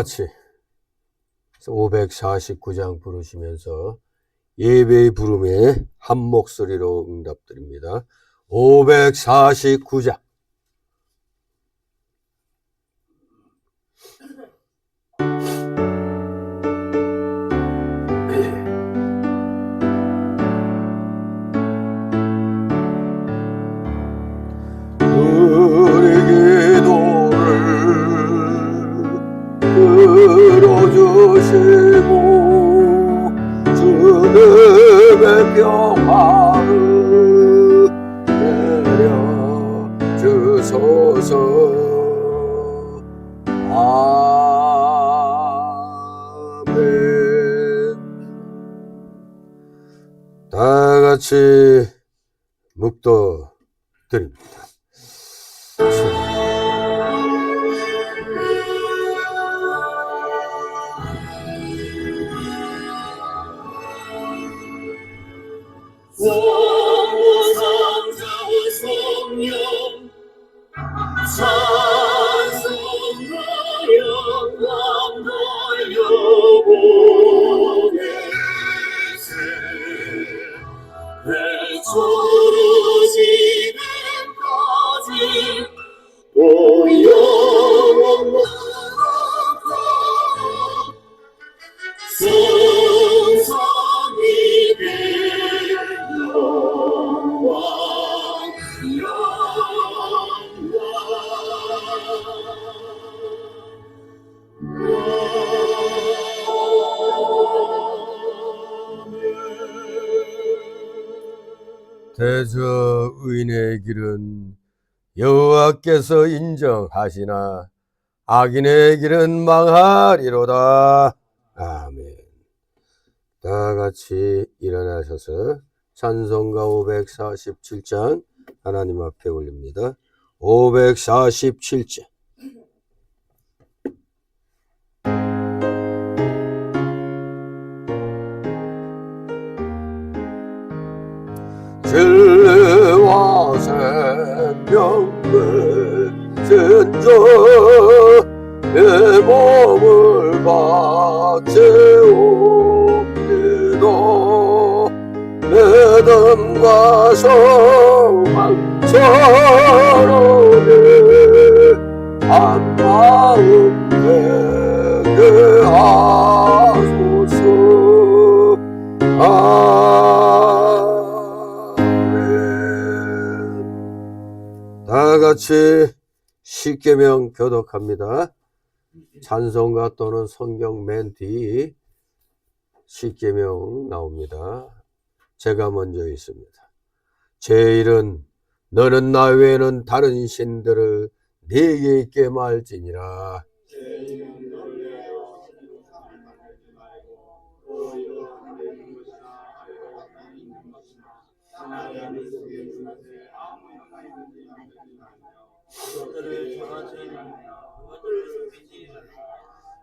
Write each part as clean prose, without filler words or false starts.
같이 549장 부르시면서 예배의 부름에 한 목소리로 응답드립니다. 549장. 우리 기도를 들어주시고 주님의 평화를 내려주소서. 아멘. 다같이 묵도 드립니다. 성부상자와 성령 찬송하여 영광 돌려보내세. 배초로 지금까지 또 영원으로 성삼위 영광 대저 의인의 길은 여호와께서 인정하시나 악인의 길은 망하리로다. 아멘. 다같이 일어나셔서 찬송가 547장 하나님 앞에 올립니다. 547장. 진리와 생명을 진저 내 몸을 바치옵니다. 믿음과 소망처럼 한 마음 되게 하소서. 다같이 십계명 교독합니다. 찬송가 또는 성경 맨 뒤 십계명 나옵니다. 제가 먼저 있습니다. 제1은 너는 나 외에는 다른 신들을 네게 있게 말지니라.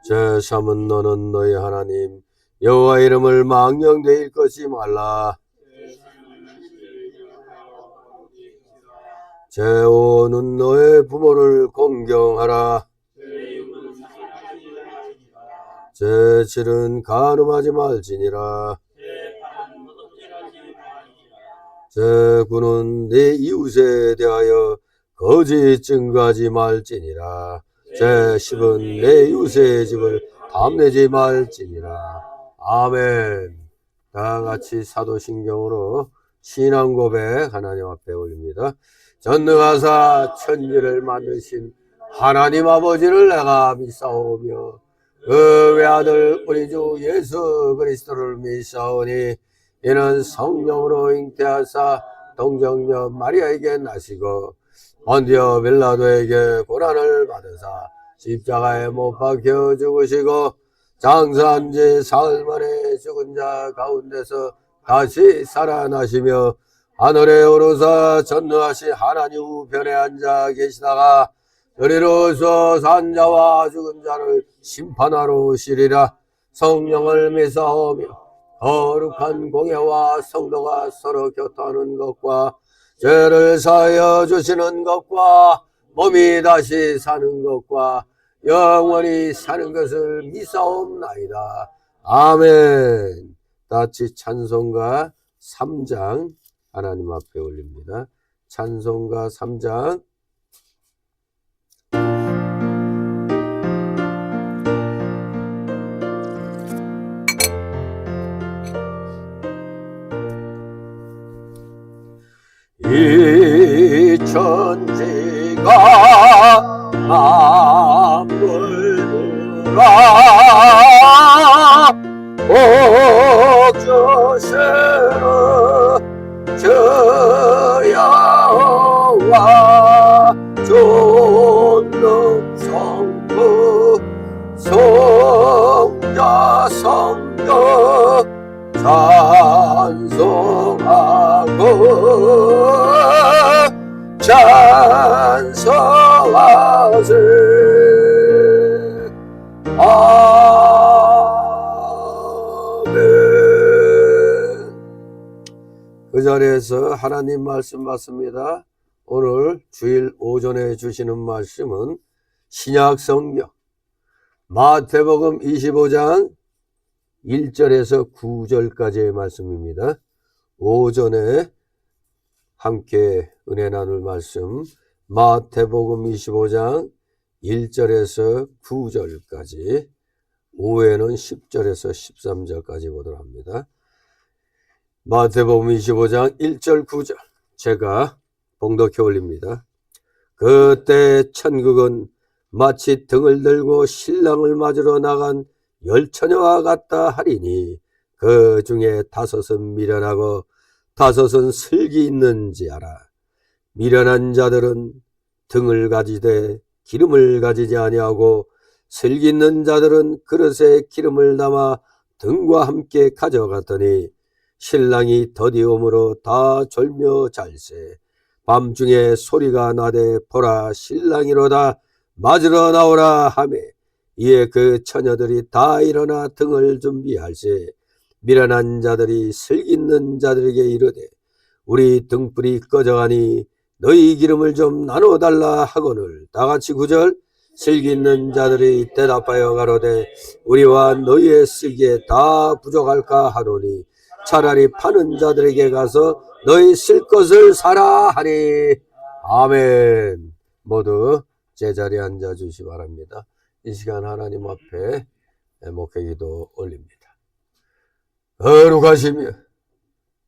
제3은 너는 너희 하나님 여호와 이름을 망령되이 것이 말라. 제5는 너의 부모를 공경하라. 제7은 간음하지 말지니라. 제9는 네 이웃에 대하여 거짓 증거하지 말지니라. 제10은 내 이웃의 집을 탐내지 말지니라. 아멘. 다같이 사도신경으로 신앙 고백 하나님 앞에 올립니다. 전능하사 천지를 만드신 하나님 아버지를 내가 믿사오며 그 외아들 우리 주 예수 그리스도를 믿사오니 이는 성령으로 잉태하사 동정녀 마리아에게 나시고 본디오 빌라도에게 고난을 받으사 십자가에 못 박혀 죽으시고 장사한 지 사흘 만에 죽은 자 가운데서 다시 살아나시며 하늘에 오르사 전능하신 하나님 우편에 앉아 계시다가 저리로서 산 자와 죽은 자를 심판하러 오시리라. 성령을 믿사오며 거룩한 공예와 성도가 서로 교통하는 것과 죄를 사하여 주시는 것과 몸이 다시 사는 것과 영원히 사는 것을 미사옵나이다. 아멘. 다 같이 찬송가 3장 하나님 앞에 올립니다. 찬송가 3장. 이 천지가 만물들아 옥저세로 저야와 존능성부 성자 성녀 찬송하고 찬송하세. 아멘. 그 자리에서 하나님 말씀 받습니다. 오늘 주일 오전에 주시는 말씀은 신약 성경 마태복음 25장 1절에서 9절까지의 말씀입니다. 오전에 함께 은혜 나눌 말씀 마태복음 25장 1절에서 9절까지, 오후에는 10절에서 13절까지 보도록 합니다. 마태복음 25장 1절 9절 제가 봉독해 올립니다. 그때 천국은 마치 등을 들고 신랑을 맞으러 나간 10처녀와 같다 하리니 그 중에 5은 미련하고 5은 슬기 있는지 알아. 미련한 자들은 등을 가지되 기름을 가지지 아니하고 슬기 있는 자들은 그릇에 기름을 담아 등과 함께 가져갔더니 신랑이 더디움으로 다 졸며 잘세. 밤중에 소리가 나되 보라 신랑이로다 맞으러 나오라 하매 이에 그 처녀들이 다 일어나 등을 준비할세. 미련한 자들이 슬기 있는 자들에게 이르되 우리 등불이 꺼져가니 너희 기름을 좀 나눠달라 하거늘 다같이 9절 슬기 있는 자들이 대답하여 가로되 우리와 너희의 쓰기에 다 부족할까 하노니 차라리 파는 자들에게 가서 너희 쓸 것을 사라 하니. 아멘. 모두 제자리에 앉아 주시 바랍니다. 이 시간 하나님 앞에 목회기도 올립니다. 거룩하시며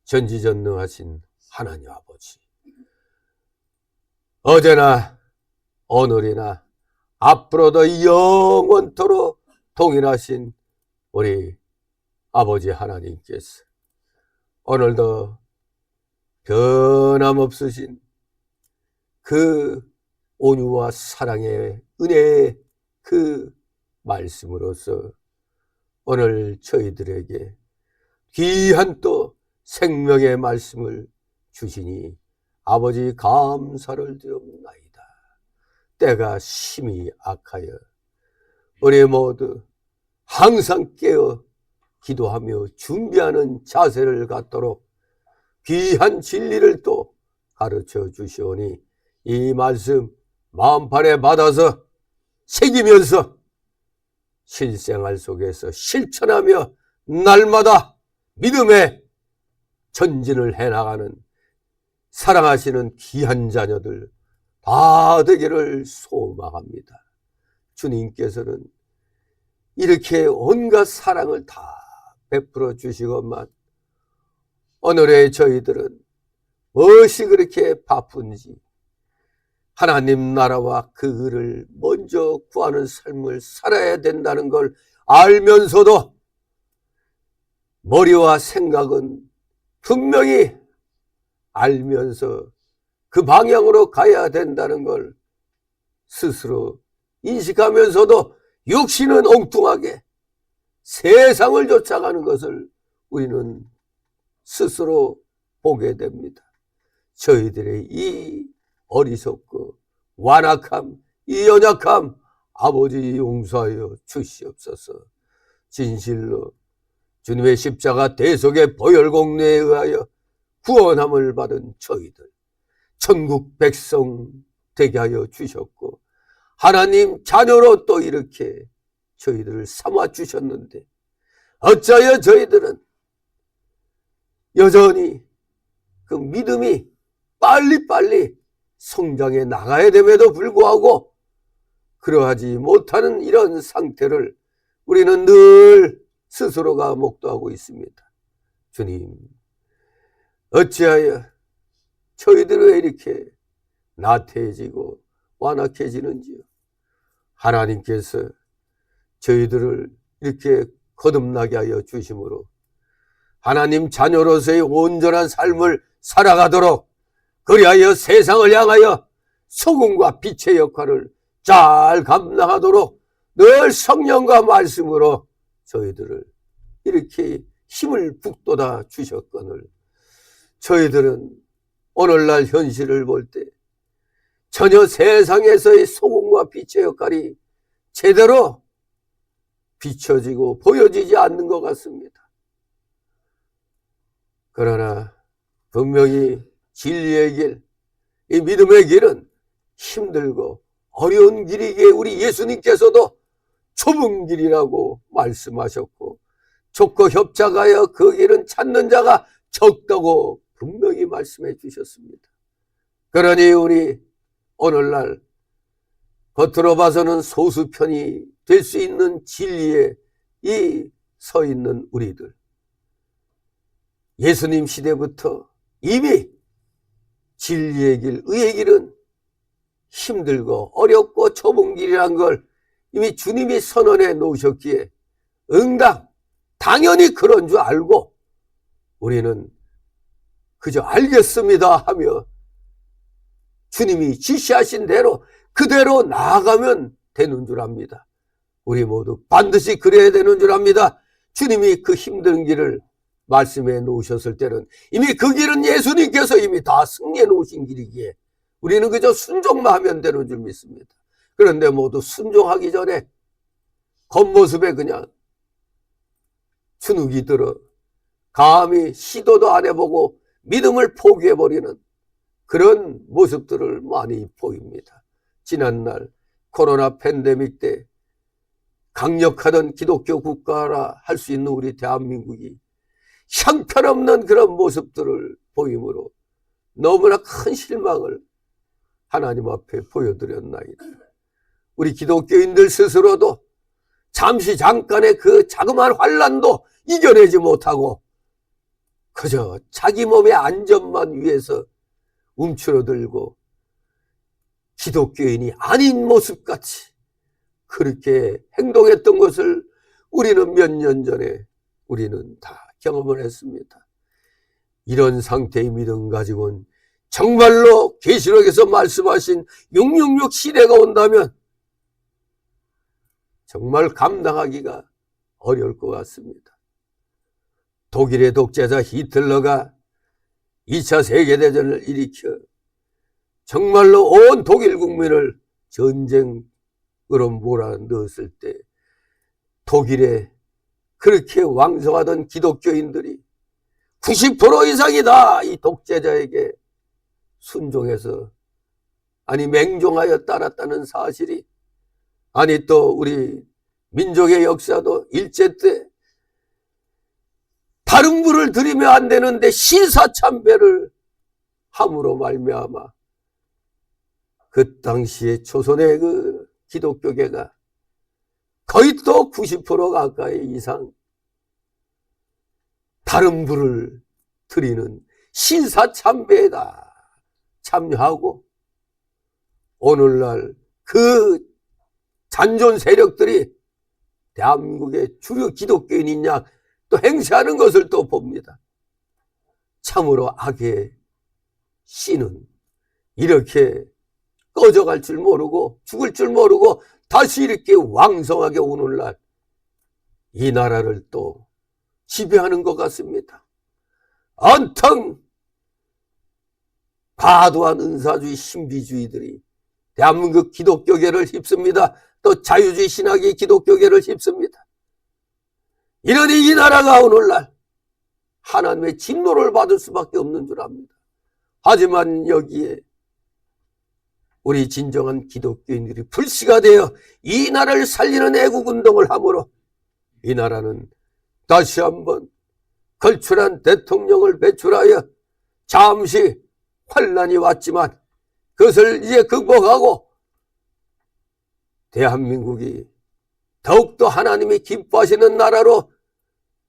전지전능하신 하나님 아버지, 어제나 오늘이나 앞으로도 영원토록 동일하신 우리 아버지 하나님께서 오늘도 변함없으신 그 온유와 사랑의 은혜의 그 말씀으로서 오늘 저희들에게 귀한 또 생명의 말씀을 주시니 아버지 감사를 드립나이다. 때가 심히 악하여 우리 모두 항상 깨어 기도하며 준비하는 자세를 갖도록 귀한 진리를 또 가르쳐 주시오니 이 말씀 마음판에 받아서 새기면서 실생활 속에서 실천하며 날마다 믿음의 전진을 해나가는 사랑하시는 귀한 자녀들 다 되기를 소망합니다. 주님께서는 이렇게 온갖 사랑을 다 베풀어 주시건만 오늘의 저희들은 무엇이 그렇게 바쁜지 하나님 나라와 그 의를 먼저 구하는 삶을 살아야 된다는 걸 알면서도 머리와 생각은 분명히 알면서 그 방향으로 가야 된다는 걸 스스로 인식하면서도 육신은 엉뚱하게 세상을 쫓아가는 것을 우리는 스스로 보게 됩니다. 저희들의 이 어리석고 완악함, 이 연약함 아버지 용서하여 주시옵소서. 진실로 주님의 십자가 대속의 보혈공로에 의하여 구원함을 받은 저희들 천국 백성 되게 하여 주셨고 하나님 자녀로 또 이렇게 저희들을 삼아주셨는데 어찌하여 저희들은 여전히 그 믿음이 빨리빨리 성장해 나가야 됨에도 불구하고 그러하지 못하는 이런 상태를 우리는 늘 스스로가 목도하고 있습니다. 주님, 어찌하여 저희들이 왜 이렇게 나태해지고 완악해지는지요. 하나님께서 저희들을 이렇게 거듭나게 하여 주심으로 하나님 자녀로서의 온전한 삶을 살아가도록, 그리하여 세상을 향하여 소금과 빛의 역할을 잘 감당하도록 늘 성령과 말씀으로 저희들을 이렇게 힘을 북돋아 주셨거늘 저희들은 오늘날 현실을 볼 때 전혀 세상에서의 소금과 빛의 역할이 제대로 비춰지고 보여지지 않는 것 같습니다. 그러나 분명히 진리의 길, 이 믿음의 길은 힘들고 어려운 길이기에 우리 예수님께서도 좁은 길이라고 말씀하셨고 좁고 협착하여 그 길은 찾는 자가 적다고 분명히 말씀해 주셨습니다. 그러니 우리 오늘날 겉으로 봐서는 소수편이 될 수 있는 진리에 서 있는 우리들, 예수님 시대부터 이미 진리의 길, 의의 길은 힘들고 어렵고 좁은 길이란 걸 이미 주님이 선언해 놓으셨기에 응당, 당연히 그런 줄 알고 우리는 그저 알겠습니다 하며 주님이 지시하신 대로 그대로 나아가면 되는 줄 압니다. 우리 모두 반드시 그래야 되는 줄 압니다. 주님이 그 힘든 길을 말씀해 놓으셨을 때는 이미 그 길은 예수님께서 이미 다 승리해 놓으신 길이기에 우리는 그저 순종만 하면 되는 줄 믿습니다. 그런데 모두 순종하기 전에 겉모습에 그냥 주눅이 들어 감히 시도도 안 해보고 믿음을 포기해버리는 그런 모습들을 많이 보입니다. 지난날 코로나 팬데믹 때 강력하던 기독교 국가라 할 수 있는 우리 대한민국이 형편없는 그런 모습들을 보이므로 너무나 큰 실망을 하나님 앞에 보여드렸나이다. 우리 기독교인들 스스로도 잠시 잠깐의 그 자그마한 환난도 이겨내지 못하고 그저 자기 몸의 안전만 위해서 움츠러들고 기독교인이 아닌 모습같이 그렇게 행동했던 것을 우리는 몇 년 전에 우리는 다 경험을 했습니다. 이런 상태의 믿음 가지고는 정말로 계시록에서 말씀하신 666 시대가 온다면 정말 감당하기가 어려울 것 같습니다. 독일의 독재자 히틀러가 2차 세계대전을 일으켜 정말로 온 독일 국민을 전쟁으로 몰아넣었을 때 독일에 그렇게 왕성하던 기독교인들이 90% 이상이 다 이 독재자에게 순종해서 아니 맹종하여 따랐다는 사실이, 아니 또 우리 민족의 역사도 일제 때 다른 불을 들이면 안 되는데 신사참배를 함으로 말미암아 그 당시에 조선의 그 기독교계가 거의 또 90% 가까이 이상 다른 불을 드리는 신사참배에다 참여하고 오늘날 그 잔존 세력들이 대한민국의 주류 기독교인이냐 또 행세하는 것을 또 봅니다. 참으로 악의 씨는 이렇게 꺼져갈 줄 모르고 죽을 줄 모르고 다시 이렇게 왕성하게 오늘날 이 나라를 또 지배하는 것 같습니다. 온통 과도한 은사주의 신비주의들이 대한민국 기독교계를 휩습니다. 또 자유주의 신학이 기독교계를 휩습니다. 이러니 이 나라가 오늘날 하나님의 진노를 받을 수밖에 없는 줄 압니다. 하지만 여기에 우리 진정한 기독교인들이 불씨가 되어 이 나라를 살리는 애국운동을 함으로 이 나라는 다시 한번 걸출한 대통령을 배출하여 잠시 환란이 왔지만 그것을 이제 극복하고 대한민국이 더욱더 하나님이 기뻐하시는 나라로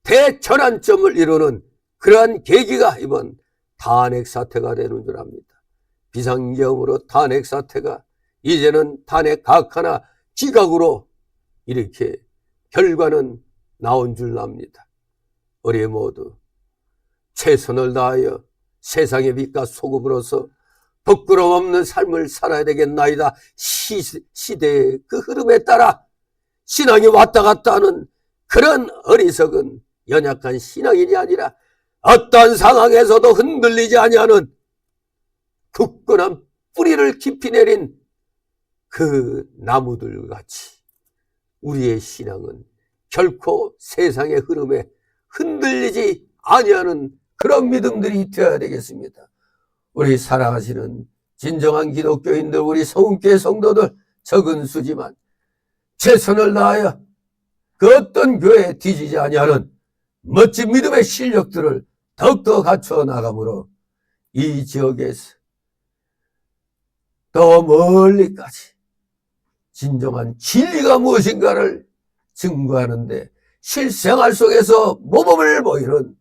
대전환점을 이루는 그러한 계기가 이번 탄핵 사태가 되는 줄 압니다. 비상계엄으로 탄핵 사태가 이제는 탄핵 각하나 기각으로 이렇게 결과는 나온 줄 압니다. 우리 모두 최선을 다하여 세상의 빛과 소금으로서 부끄러움 없는 삶을 살아야 되겠나이다. 시대의 그 흐름에 따라 신앙이 왔다 갔다 하는 그런 어리석은 연약한 신앙인이 아니라 어떤 상황에서도 흔들리지 아니하는 굳건한 뿌리를 깊이 내린 그 나무들 같이 우리의 신앙은 결코 세상의 흐름에 흔들리지 아니하는 그런 믿음들이 되어야 되겠습니다. 우리 사랑하시는 진정한 기독교인들, 우리 서운교회 성도들, 적은 수지만 최선을 다하여 그 어떤 교회에 뒤지지 아니하는 멋진 믿음의 실력들을 더욱더 갖춰 나가므로 이 지역에서 더 멀리까지 진정한 진리가 무엇인가를 증거하는데 실생활 속에서 모범을 보이는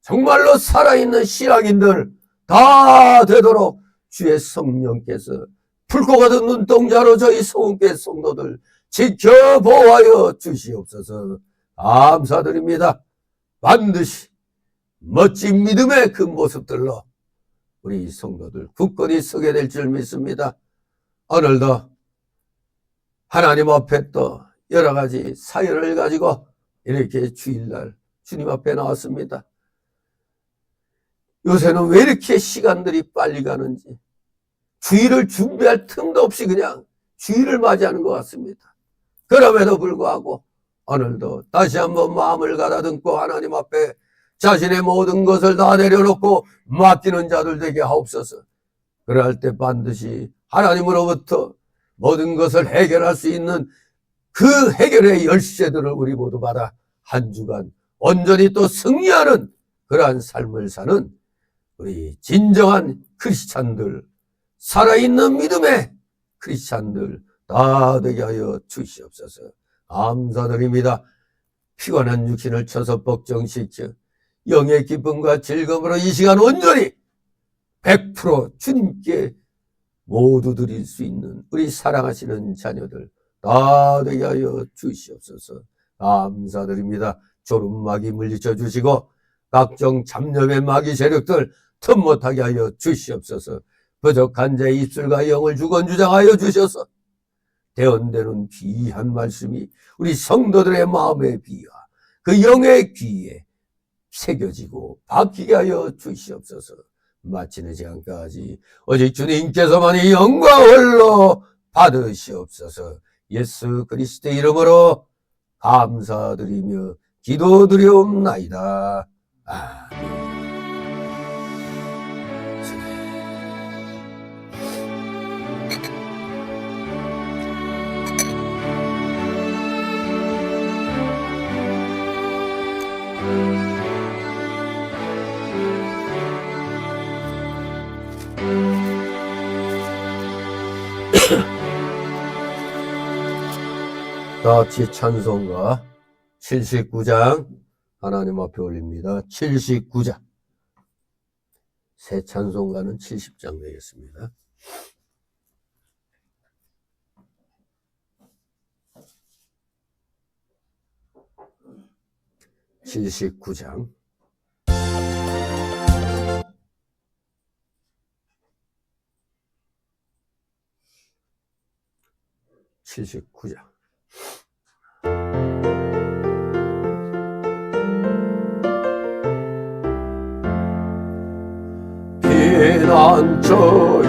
정말로 살아있는 신앙인들 다 되도록 주의 성령께서 불꽃 같은 눈동자로 저희 서운교회 성도들 지켜보아여 주시옵소서. 감사드립니다. 반드시 멋진 믿음의 그 모습들로 우리 성도들 굳건히 서게 될 줄 믿습니다. 오늘도 하나님 앞에 또 여러 가지 사연을 가지고 이렇게 주일날 주님 앞에 나왔습니다. 요새는 왜 이렇게 시간들이 빨리 가는지 주일을 준비할 틈도 없이 그냥 주일을 맞이하는 것 같습니다. 그럼에도 불구하고 오늘도 다시 한번 마음을 가다듬고 하나님 앞에 자신의 모든 것을 다 내려놓고 맡기는 자들 되게 하옵소서. 그럴 때 반드시 하나님으로부터 모든 것을 해결할 수 있는 그 해결의 열쇠들을 우리 모두 받아 한 주간 온전히 또 승리하는 그러한 삶을 사는 우리 진정한 크리스찬들, 살아있는 믿음의 크리스찬들 다 되게 하여 주시옵소서. 감사드립니다. 피곤한 육신을 쳐서 복종시켜 영의 기쁨과 즐거움으로 이 시간 온전히 100% 주님께 모두 드릴 수 있는 우리 사랑하시는 자녀들 다 되게 하여 주시옵소서. 감사드립니다. 졸음마귀 물리쳐 주시고 각종 잡념의 마귀 세력들 틈 못하게 하여 주시옵소서. 부족한 자 입술과 영을 주건주장하여 주셔서 대언되는 귀한 말씀이 우리 성도들의 마음의 귀와 그 영의 귀에 새겨지고 박히게 하여 주시옵소서. 마치는 시간까지 오직 주님께서만이 영광을 받으시옵소서. 예수 그리스도의 이름으로 감사드리며 기도드리옵나이다. 아멘. 다 같이 찬송가 79장 하나님 앞에 올립니다. 79장. 새 찬송가는 70장 되겠습니다. (79장) (79장) 피난처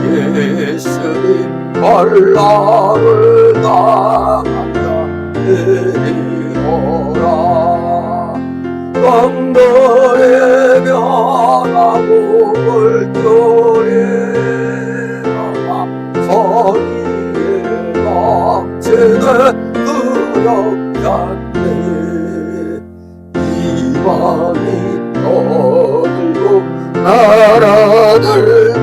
예수님 발락을 당하며 내리오라. 강들의 변하고 물결에 서로 소망이 떠들고 나라들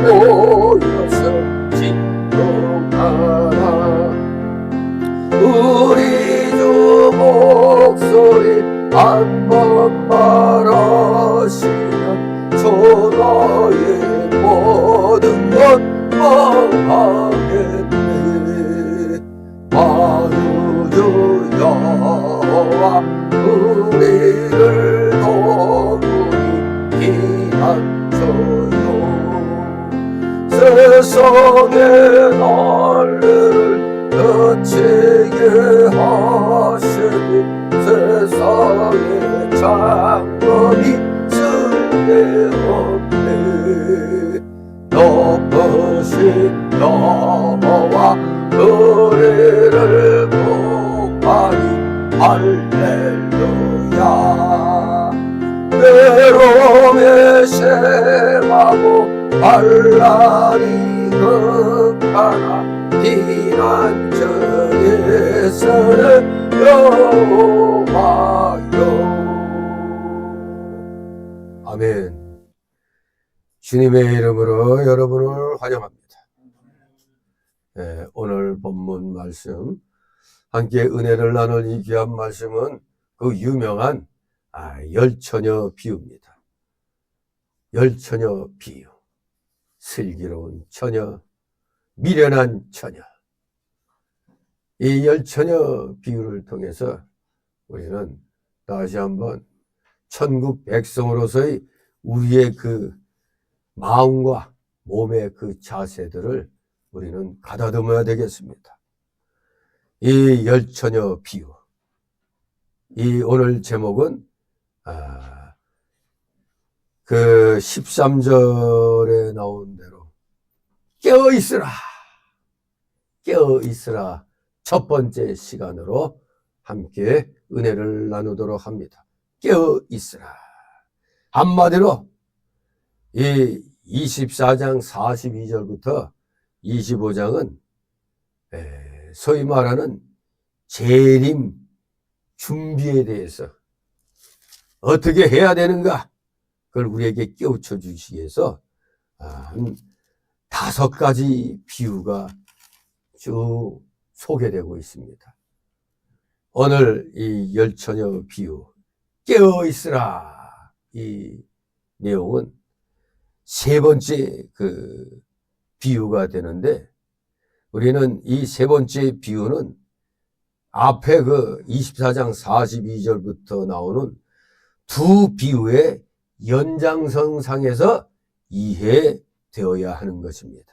모여서 진동하라. 우리 주 목소리 한 번 말하시면 저 나의 모든 것 망하겠네. 만우주 여호와 우리를 도우니 피난처요. 세상의 난리를 그치게 하시니 세상의 장엄이 쓸데없네. 높으신 여호와 우리를 구하니 할렐루야. 외로움에 셈하고 반란이 극하나 피난처에서는 여호와여. 아멘. 주님의 이름으로 여러분을 환영합니다. 네, 오늘 본문 말씀 함께 은혜를 나눌 이 귀한 말씀은 그 유명한 열처녀 비유입니다. 열처녀 비유. 슬기로운 처녀, 미련한 처녀. 이 열처녀 비유를 통해서 우리는 다시 한번 천국 백성으로서의 우리의 그 마음과 몸의 그 자세들을 우리는 가다듬어야 되겠습니다. 이 열처녀 비유. 이 오늘 제목은 그 13절에 나온 대로 깨어있으라. 깨어있으라. 첫 번째 시간으로 함께 은혜를 나누도록 합니다. 깨어있으라. 한마디로 이 24장 42절부터 25장은 소위 말하는 재림 준비에 대해서 어떻게 해야 되는가, 그걸 우리에게 깨우쳐 주시기 위해서 한 5가지 비유가 쭉 소개되고 있습니다. 오늘 이 열처녀 비유, 깨어있으라, 이 내용은 3번째 그 비유가 되는데, 우리는 이 3번째 비유는 앞에 그 24장 42절부터 나오는 두 비유의 연장선상에서 이해되어야 하는 것입니다.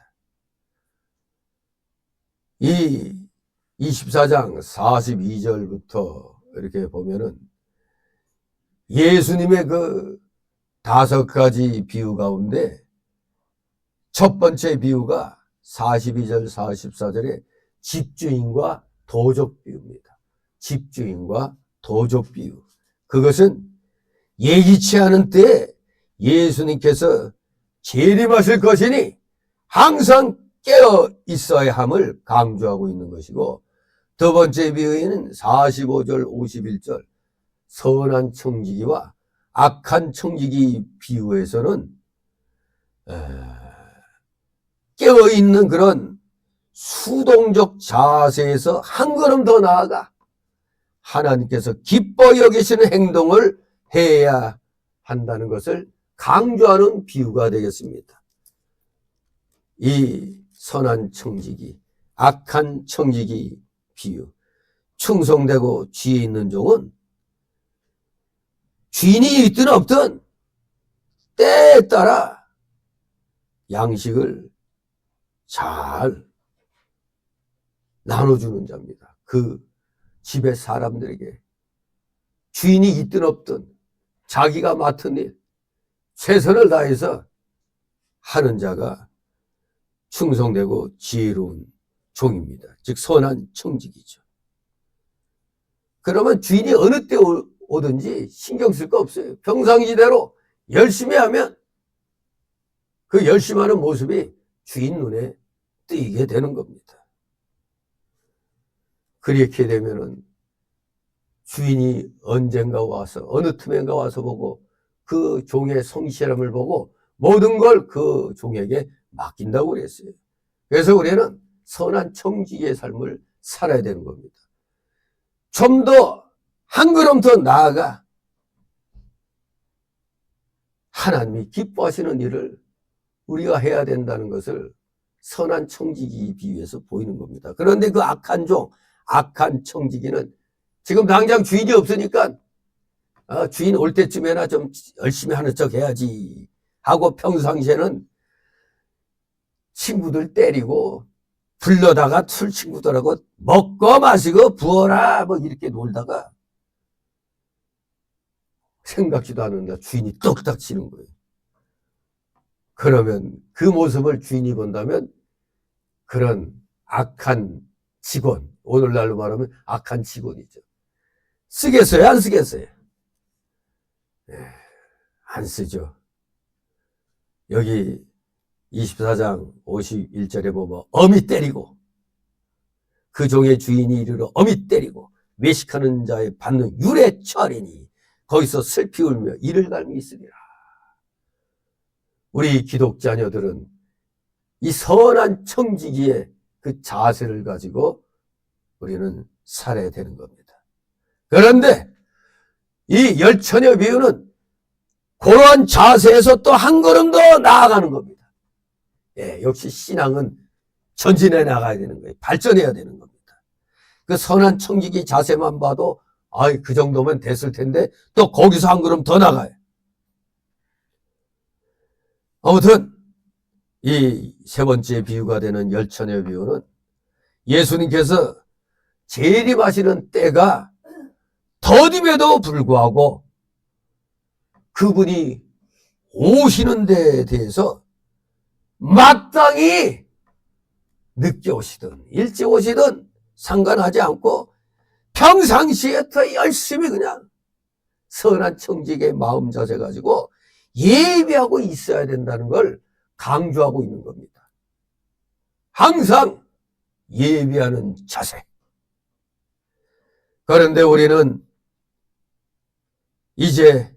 이 24장 42절부터 이렇게 보면은 예수님의 그 5가지 비유 가운데 첫 번째 비유가 42절 44절에 집주인과 도적 비유입니다. 집주인과 도적 비유. 그것은 예기치 않은 때에 예수님께서 재림하실 것이니 항상 깨어 있어야 함을 강조하고 있는 것이고, 두 번째 비유에는 45절 51절 선한 청지기와 악한 청지기 비유에서는 깨어있는 그런 수동적 자세에서 한 걸음 더 나아가 하나님께서 기뻐 여기시는 행동을 해야 한다는 것을 강조하는 비유가 되겠습니다. 이 선한 청지기, 악한 청지기 비유. 충성되고 지혜 있는 종은 주인이 있든 없든 때에 따라 양식을 잘 나눠주는 자입니다. 그 집의 사람들에게 주인이 있든 없든 자기가 맡은 일 최선을 다해서 하는 자가 충성되고 지혜로운 종입니다. 즉 선한 청지기죠. 그러면 주인이 어느 때 오든지 신경 쓸 거 없어요. 평상시대로 열심히 하면 그 열심히 하는 모습이 주인 눈에 띄게 되는 겁니다. 그렇게 되면은 주인이 언젠가 와서 어느 틈엔가 와서 보고 그 종의 성실함을 보고 모든 걸 그 종에게 맡긴다고 그랬어요. 그래서 우리는 선한 청지기의 삶을 살아야 되는 겁니다. 좀 더 한 걸음 더 나아가 하나님이 기뻐하시는 일을 우리가 해야 된다는 것을 선한 청지기 비유에서 보이는 겁니다. 그런데 그 악한 종, 악한 청지기는 지금 당장 주인이 없으니까 주인 올 때쯤에나 좀 열심히 하는 척 해야지 하고 평상시에는 친구들 때리고 불러다가 술 친구들하고 먹고 마시고 부어라 뭐 이렇게 놀다가 생각지도 않는다 주인이 뚝딱 치는 거예요. 그러면 그 모습을 주인이 본다면 그런 악한 직원, 오늘날로 말하면 악한 직원이죠. 쓰겠어요? 안 쓰겠어요? 안 쓰죠. 여기 24장 51절에 보면 엄히 때리고 그 종의 주인이 이르러 엄히 때리고 외식하는 자에 받는 유래 처하리니 거기서 슬피 울며 이를 갈미 있으리라. 우리 기독자녀들은 이 선한 청지기의 그 자세를 가지고 우리는 살아야 되는 겁니다. 그런데 이 열처녀 비유는 그러한 자세에서 또 한 걸음 더 나아가는 겁니다. 역시 신앙은 전진해 나가야 되는 거예요. 발전해야 되는 겁니다. 그 선한 청지기 자세만 봐도 그 정도면 됐을 텐데 또 거기서 한 걸음 더 나가요. 아무튼 이 세 번째 비유가 되는 열처녀 비유는 예수님께서 재림하시는 때가 더딤에도 불구하고 그분이 오시는 데에 대해서 마땅히 늦게 오시든 일찍 오시든 상관하지 않고 평상시에 더 열심히 그냥 선한 청지기의 마음 자세 가지고 예비하고 있어야 된다는 걸 강조하고 있는 겁니다. 항상 예비하는 자세. 그런데 우리는 이제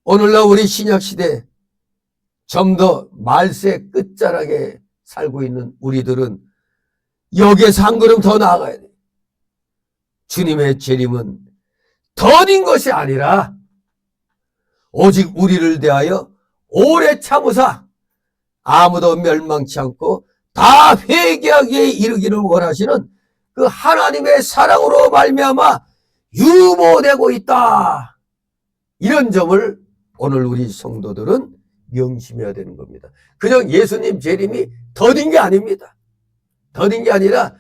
오늘날 우리 신약시대 좀 더 말세 끝자락에 살고 있는 우리들은 여기에서 한 걸음 더 나아가야 돼. 주님의 재림은 더딘 것이 아니라 오직 우리를 대하여 오래 참으사 아무도 멸망치 않고 다 회개하기에 이르기를 원하시는 그 하나님의 사랑으로 말미암아 유보되고 있다. 이런 점을 오늘 우리 성도들은 명심해야 되는 겁니다. 그냥 예수님 재림이 더딘 게 아닙니다. 더딘 게 아니라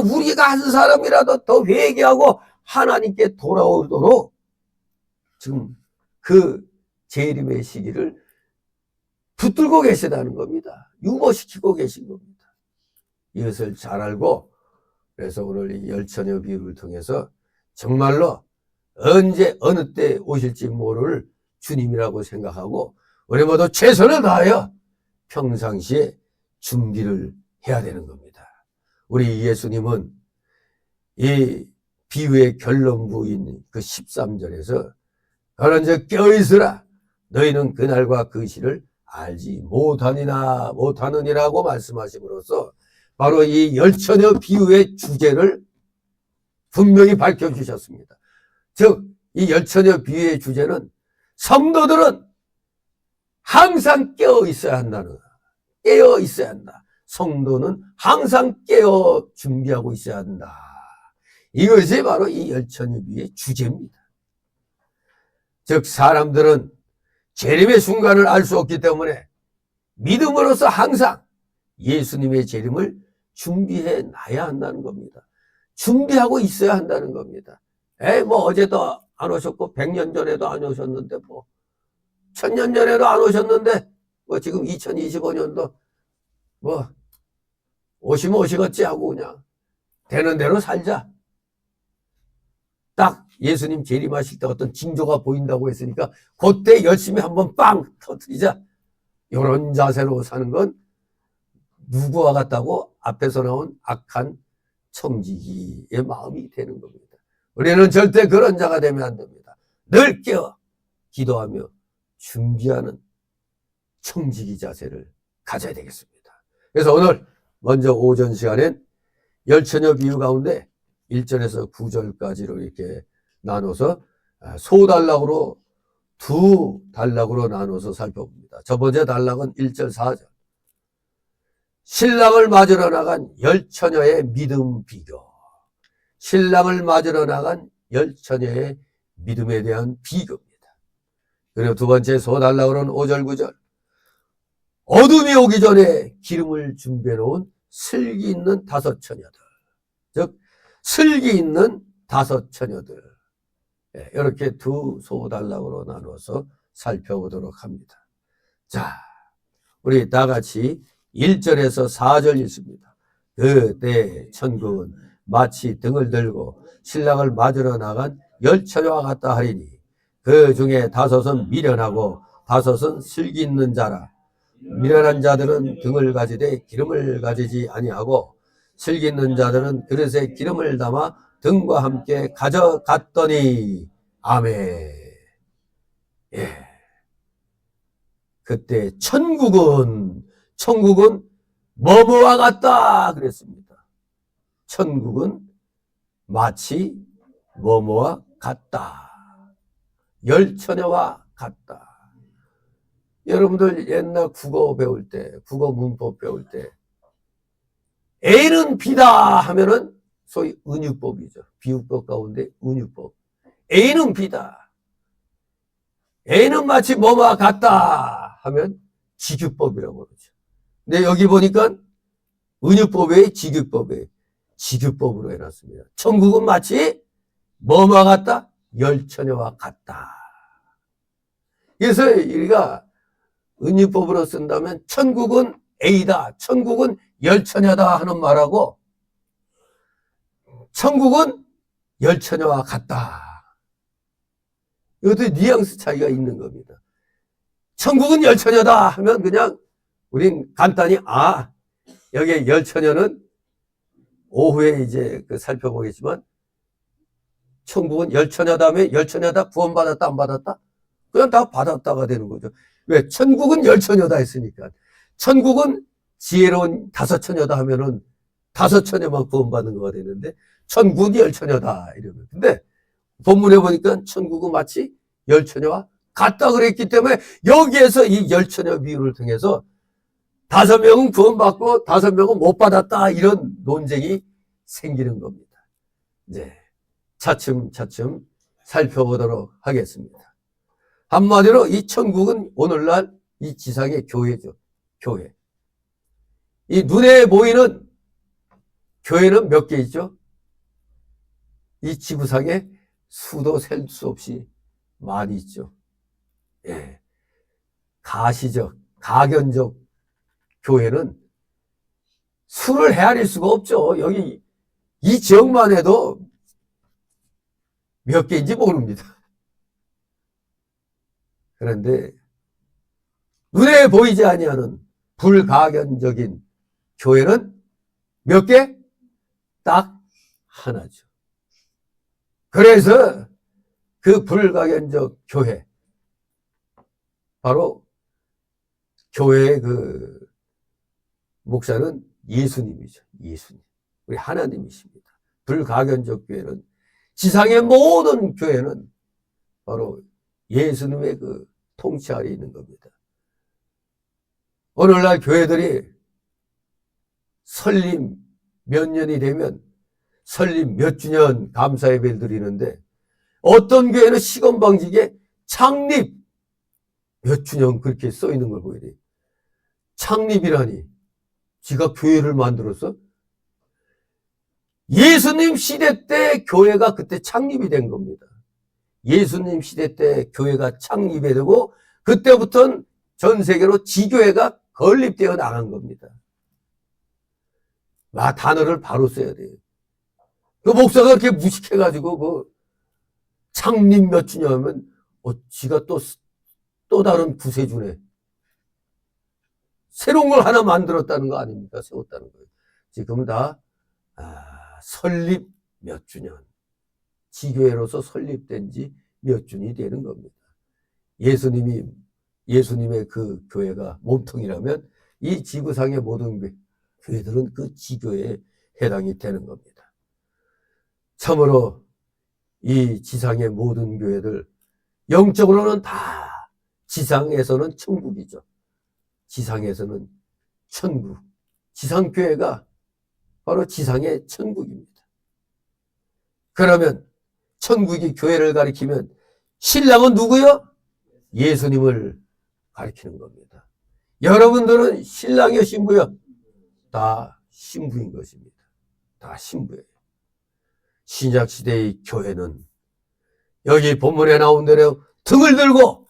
우리가 한 사람이라도 더 회개하고 하나님께 돌아오도록 지금 그 재림의 시기를 붙들고 계시다는 겁니다. 유보시키고 계신 겁니다. 이것을 잘 알고 그래서 오늘 이 열처녀 비유를 통해서 정말로 언제 어느 때 오실지 모를 주님이라고 생각하고 우리 모두 최선을 다하여 평상시에 준비를 해야 되는 겁니다. 우리 예수님은 이 비유의 결론부인 그 13절에서 그런즉 깨어있으라 너희는 그날과 그 시를 알지 못하느니라고 말씀하심으로써 바로 이 열처녀 비유의 주제를 분명히 밝혀주셨습니다. 즉 이 열처녀 비유의 주제는 성도들은 항상 깨어 있어야 한다는, 깨어 있어야 한다. 성도는 항상 깨어 준비하고 있어야 한다. 이것이 바로 이 열처녀 비유의 주제입니다. 즉 사람들은 재림의 순간을 알 수 없기 때문에 믿음으로써 항상 예수님의 재림을 준비해 놔야 한다는 겁니다. 준비하고 있어야 한다는 겁니다. 어제도 안 오셨고 100년 전에도 안 오셨는데 1000년 전에도 안 오셨는데 지금 2025년도 오시면 오시겠지 하고 그냥 되는 대로 살자. 딱 예수님 재림하실 때 어떤 징조가 보인다고 했으니까 그때 열심히 한번 빵 터뜨리자. 이런 자세로 사는 건 누구와 같다고 앞에서 나온 악한 청지기의 마음이 되는 겁니다. 우리는 절대 그런 자가 되면 안 됩니다. 늘 깨어 기도하며 준비하는 청지기 자세를 가져야 되겠습니다. 그래서 오늘 먼저 오전 시간엔 열처녀 비유 가운데 1절에서 9절까지로 이렇게 나눠서 소단락으로 두 단락으로 나눠서 살펴봅니다. 첫 번째 단락은 1절 4절. 신랑을 맞으러 나간 열처녀의 믿음 비교. 신랑을 맞으러 나간 열처녀의 믿음에 대한 비교입니다. 그리고 두 번째 소단락으로는 5절 9절. 어둠이 오기 전에 기름을 준비해 놓은 슬기 있는 다섯 처녀들. 즉 슬기 있는 다섯 처녀들. 이렇게 두 소단락으로 나눠서 살펴보도록 합니다. 자, 우리 다 같이 1절에서 4절 읽습니다. 그때 천국은 마치 등을 들고 신랑을 맞으러 나간 열처녀와 같다 하리니 그 중에 다섯은 미련하고 다섯은 슬기 있는 자라. 미련한 자들은 등을 가지되 기름을 가지지 아니하고 슬기 있는 자들은 그릇에 기름을 담아 등과 함께 가져갔더니 아멘. 예. 그때 천국은 뭐뭐와 같다 그랬습니다. 천국은 마치 뭐뭐와 같다. 열처녀와 같다. 여러분들 옛날 국어 배울 때, 국어 문법 배울 때 A는 B다 하면은 소위 은유법이죠. 비유법 가운데 은유법. A는 B다. A는 마치 뭐뭐와 같다 하면 직유법이라고 그러죠. 근데 여기 보니까 은유법에 직유법에 직유법으로 해놨습니다. 천국은 마치 뭐뭐와 같다? 열처녀와 같다. 그래서 우리가 은유법으로 쓴다면 천국은 A다, 천국은 열처녀다 하는 말하고 천국은 열처녀와 같다. 이것도 뉘앙스 차이가 있는 겁니다. 천국은 열처녀다 하면 그냥 우린 간단히 여기 열처녀는 오후에 이제 살펴보겠지만 천국은 열처녀다 하면 열처녀다 구원받았다 안 받았다? 그냥 다 받았다가 되는 거죠. 왜? 천국은 열처녀다 했으니까. 천국은 지혜로운 다섯 처녀다 하면은 다섯 처녀만 구원받는 거가 되는데 천국이 열처녀다 이러면. 근데 본문에 보니까 천국은 마치 열처녀와 같다 그랬기 때문에 여기에서 이 열처녀 비유를 통해서 5명은 구원받고 5명은 못 받았다 이런 논쟁이 생기는 겁니다. 이제 차츰차츰 살펴보도록 하겠습니다. 한마디로 이 천국은 오늘날 이 지상의 교회죠. 교회. 이 눈에 보이는 교회는 몇 개 있죠? 이 지구상에 수도 셀 수 없이 많이 있죠. 예. 가시적, 가견적 교회는 수를 헤아릴 수가 없죠. 여기 이 지역만 해도 몇 개인지 모릅니다. 그런데 눈에 보이지 아니하는 불가견적인 교회는 몇 개? 딱 하나죠. 그래서 그 불가견적 교회, 바로 교회의 그 목사는 예수님이죠. 예수님. 우리 하나님이십니다. 불가견적 교회는, 지상의 모든 교회는 바로 예수님의 그 통치 아래 있는 겁니다. 오늘날 교회들이 설립 몇 년이 되면 설립 몇 주년 감사 예배를 드리는데 어떤 교회는 시건방지게 창립 몇 주년 그렇게 써 있는 걸 보여야 돼요. 창립이라니 지가 교회를 만들었어? 예수님 시대 때 교회가 그때 창립이 된 겁니다. 예수님 시대 때 교회가 창립이 되고 그때부터는 전 세계로 지교회가 건립되어 나간 겁니다. 단어를 바로 써야 돼요. 그 목사가 그렇게 무식해가지고 그 창립 몇 주냐면 지가 또 다른 구세주네. 새로운 걸 하나 만들었다는 거 아닙니까? 세웠다는 거예요. 지금 다 설립 몇 주년, 지교회로서 설립된 지 몇 준이 되는 겁니다. 예수님의 그 교회가 몸통이라면 이 지구상의 모든 교회들은 그 지교회에 해당이 되는 겁니다. 참으로 이 지상의 모든 교회들 영적으로는 다 지상에서는 천국이죠. 지상에서는 천국. 지상교회가 바로 지상의 천국입니다. 그러면 천국이 교회를 가리키면 신랑은 누구요? 예수님을 가리키는 겁니다. 여러분들은 신랑이요, 신부요? 다 신부인 것입니다. 다 신부예요. 신약시대의 교회는 여기 본문에 나온 대로 등을 들고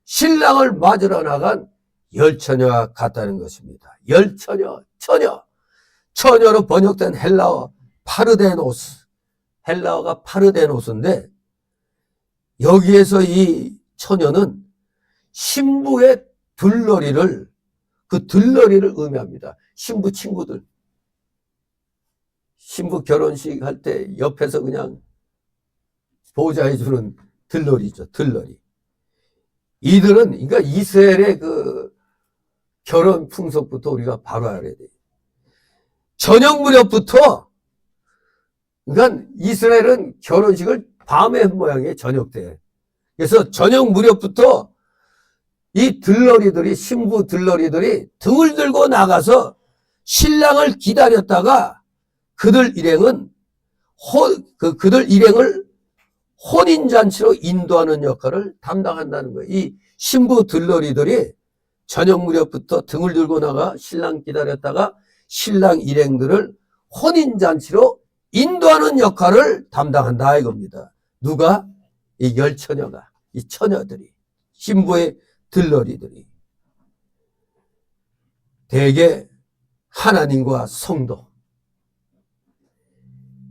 신랑을 맞으러 나간 열처녀와 같다는 것입니다. 열처녀, 처녀로 번역된 헬라어 파르데노스. 헬라어가 파르데노스인데 여기에서 이 처녀는 신부의 들러리를 의미합니다. 신부 친구들. 신부 결혼식 할 때 옆에서 그냥 보좌해주는 들러리죠. 들러리. 이들은, 그러니까 이스라엘의 그 결혼 풍속부터 우리가 바로 알아야 돼요. 저녁 무렵부터, 그러니까 이스라엘은 결혼식을 밤에 한 모양이에요. 저녁 때. 그래서 저녁 무렵부터 이 들러리들이, 신부 들러리들이 등을 들고 나가서 신랑을 기다렸다가 그들 일행을 혼인잔치로 인도하는 역할을 담당한다는 거예요. 이 신부 들러리들이 저녁 무렵부터 등을 들고 나가 신랑 기다렸다가 신랑 일행들을 혼인잔치로 인도하는 역할을 담당한다 이겁니다. 누가? 이 열처녀가, 이 처녀들이, 신부의 들러리들이. 대개 하나님과 성도,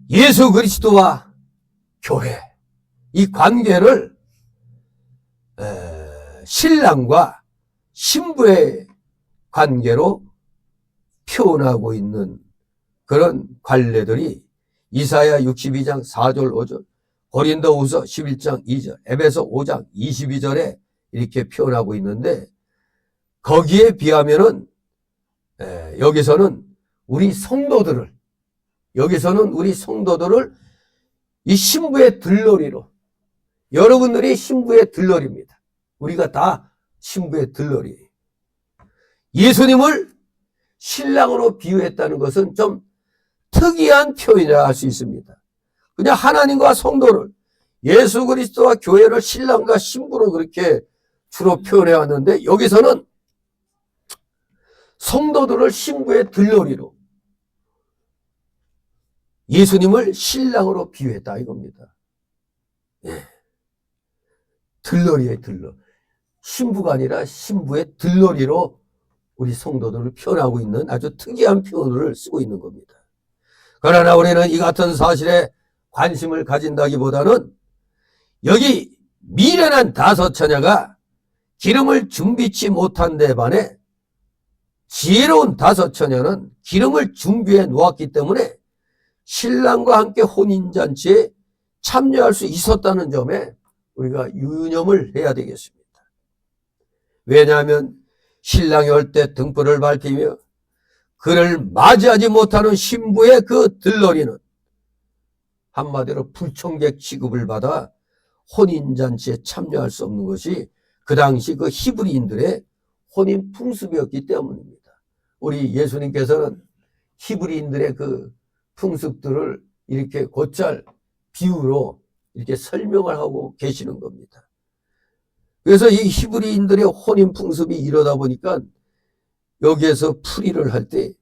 예수 그리스도와 교회, 이 관계를 신랑과 신부의 관계로 표현하고 있는 그런 관례들이 이사야 62장 4절 5절, 고린도후서 11장 2절, 에베소 5장 22절에 이렇게 표현하고 있는데 거기에 비하면은 여기서는 우리 성도들을 이 신부의 들러리로, 여러분들이 신부의 들러리입니다. 우리가 다 신부의 들러리예요. 예수님을 신랑으로 비유했다는 것은 좀 특이한 표현이라 할 수 있습니다. 그냥 하나님과 성도를, 예수 그리스도와 교회를 신랑과 신부로 그렇게 주로 표현해 왔는데 여기서는 성도들을 신부의 들러리로, 예수님을 신랑으로 비유했다 이겁니다. 예. 들러리의 들러. 신부가 아니라 신부의 들러리로 우리 성도들을 표현하고 있는 아주 특이한 표현을 쓰고 있는 겁니다. 그러나 우리는 이 같은 사실에 관심을 가진다기보다는 여기 미련한 다섯 처녀가 기름을 준비치 못한 데 반해 지혜로운 다섯 처녀는 기름을 준비해 놓았기 때문에 신랑과 함께 혼인잔치에 참여할 수 있었다는 점에 우리가 유념을 해야 되겠습니다. 왜냐하면 신랑이 올 때 등불을 밝히며 그를 맞이하지 못하는 신부의 그 들러리는 한마디로 불청객 취급을 받아 혼인잔치에 참여할 수 없는 것이 그 당시 그 히브리인들의 혼인 풍습이었기 때문입니다. 우리 예수님께서는 히브리인들의 그 풍습들을 이렇게 곧잘 비유로 이렇게 설명을 하고 계시는 겁니다. 그래서 이 히브리인들의 혼인 풍습이 이러다 보니까 여기에서 풀이를 할 때,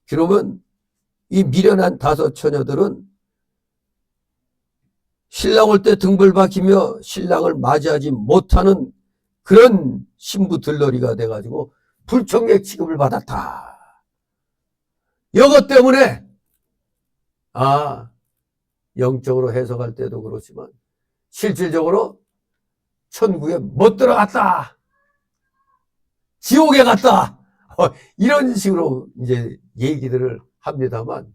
그러면 이 미련한 다섯 처녀들은 신랑 올 때 등불 밝히며 신랑을 맞이하지 못하는 그런 신부 들러리가 돼가지고 불청객 취급을 받았다. 이것 때문에 영적으로 해석할 때도 그렇지만 실질적으로 천국에 못 들어갔다, 지옥에 갔다, 이런 식으로 이제 얘기들을 합니다만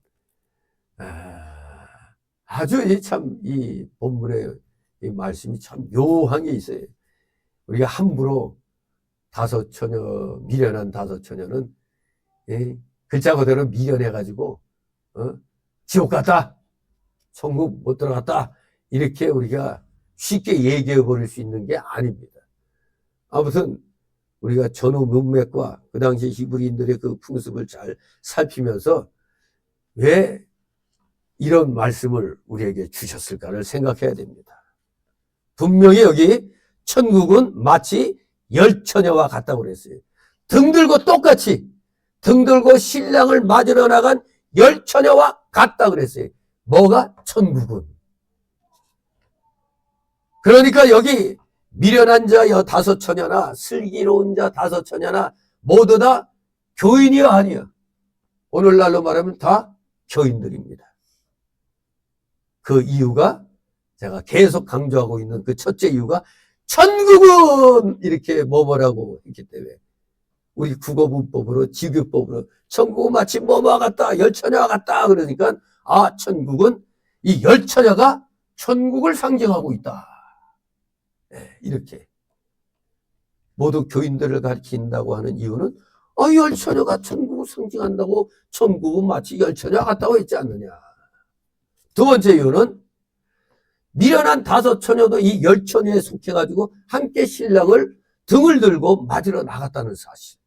아주 이 본문의 이 말씀이 참 묘한 게 있어요. 우리가 함부로 다섯 처녀, 미련한 다섯 처녀는 글자 그대로 미련해가지고 지옥 갔다, 천국 못 들어갔다, 이렇게 우리가 쉽게 얘기해 버릴 수 있는 게 아닙니다. 아무튼 우리가 전후 문맥과 그 당시 히브리인들의 그 풍습을 잘 살피면서 왜 이런 말씀을 우리에게 주셨을까를 생각해야 됩니다. 분명히 여기 천국은 마치 열처녀와 같다고 그랬어요. 등 들고 똑같이 등 들고 신랑을 맞으러 나간 열처녀와 같다 그랬어요. 뭐가? 천국은. 그러니까 여기 미련한 자 다섯 처녀나 슬기로운 자 다섯 처녀나 모두 다 교인이야 아니야? 오늘날로 말하면 다 교인들입니다. 그 이유가 제가 계속 강조하고 있는 그 첫째 이유가 천국은 이렇게 뭐라고 했기 때문에 우리 국어문법으로 지교법으로 천국은 마치 뭐와 같다 열처녀와 같다 그러니까 아 천국은 이 열처녀가 천국을 상징하고 있다. 이렇게 모두 교인들을 가리킨다고 하는 이유는 열처녀가 천국을 상징한다고 천국은 마치 열처녀와 같다고 했지 않느냐. 두 번째 이유는 미련한 다섯 처녀도 이 열처녀에 속해가지고 함께 신랑을 등을 들고 맞으러 나갔다는 사실.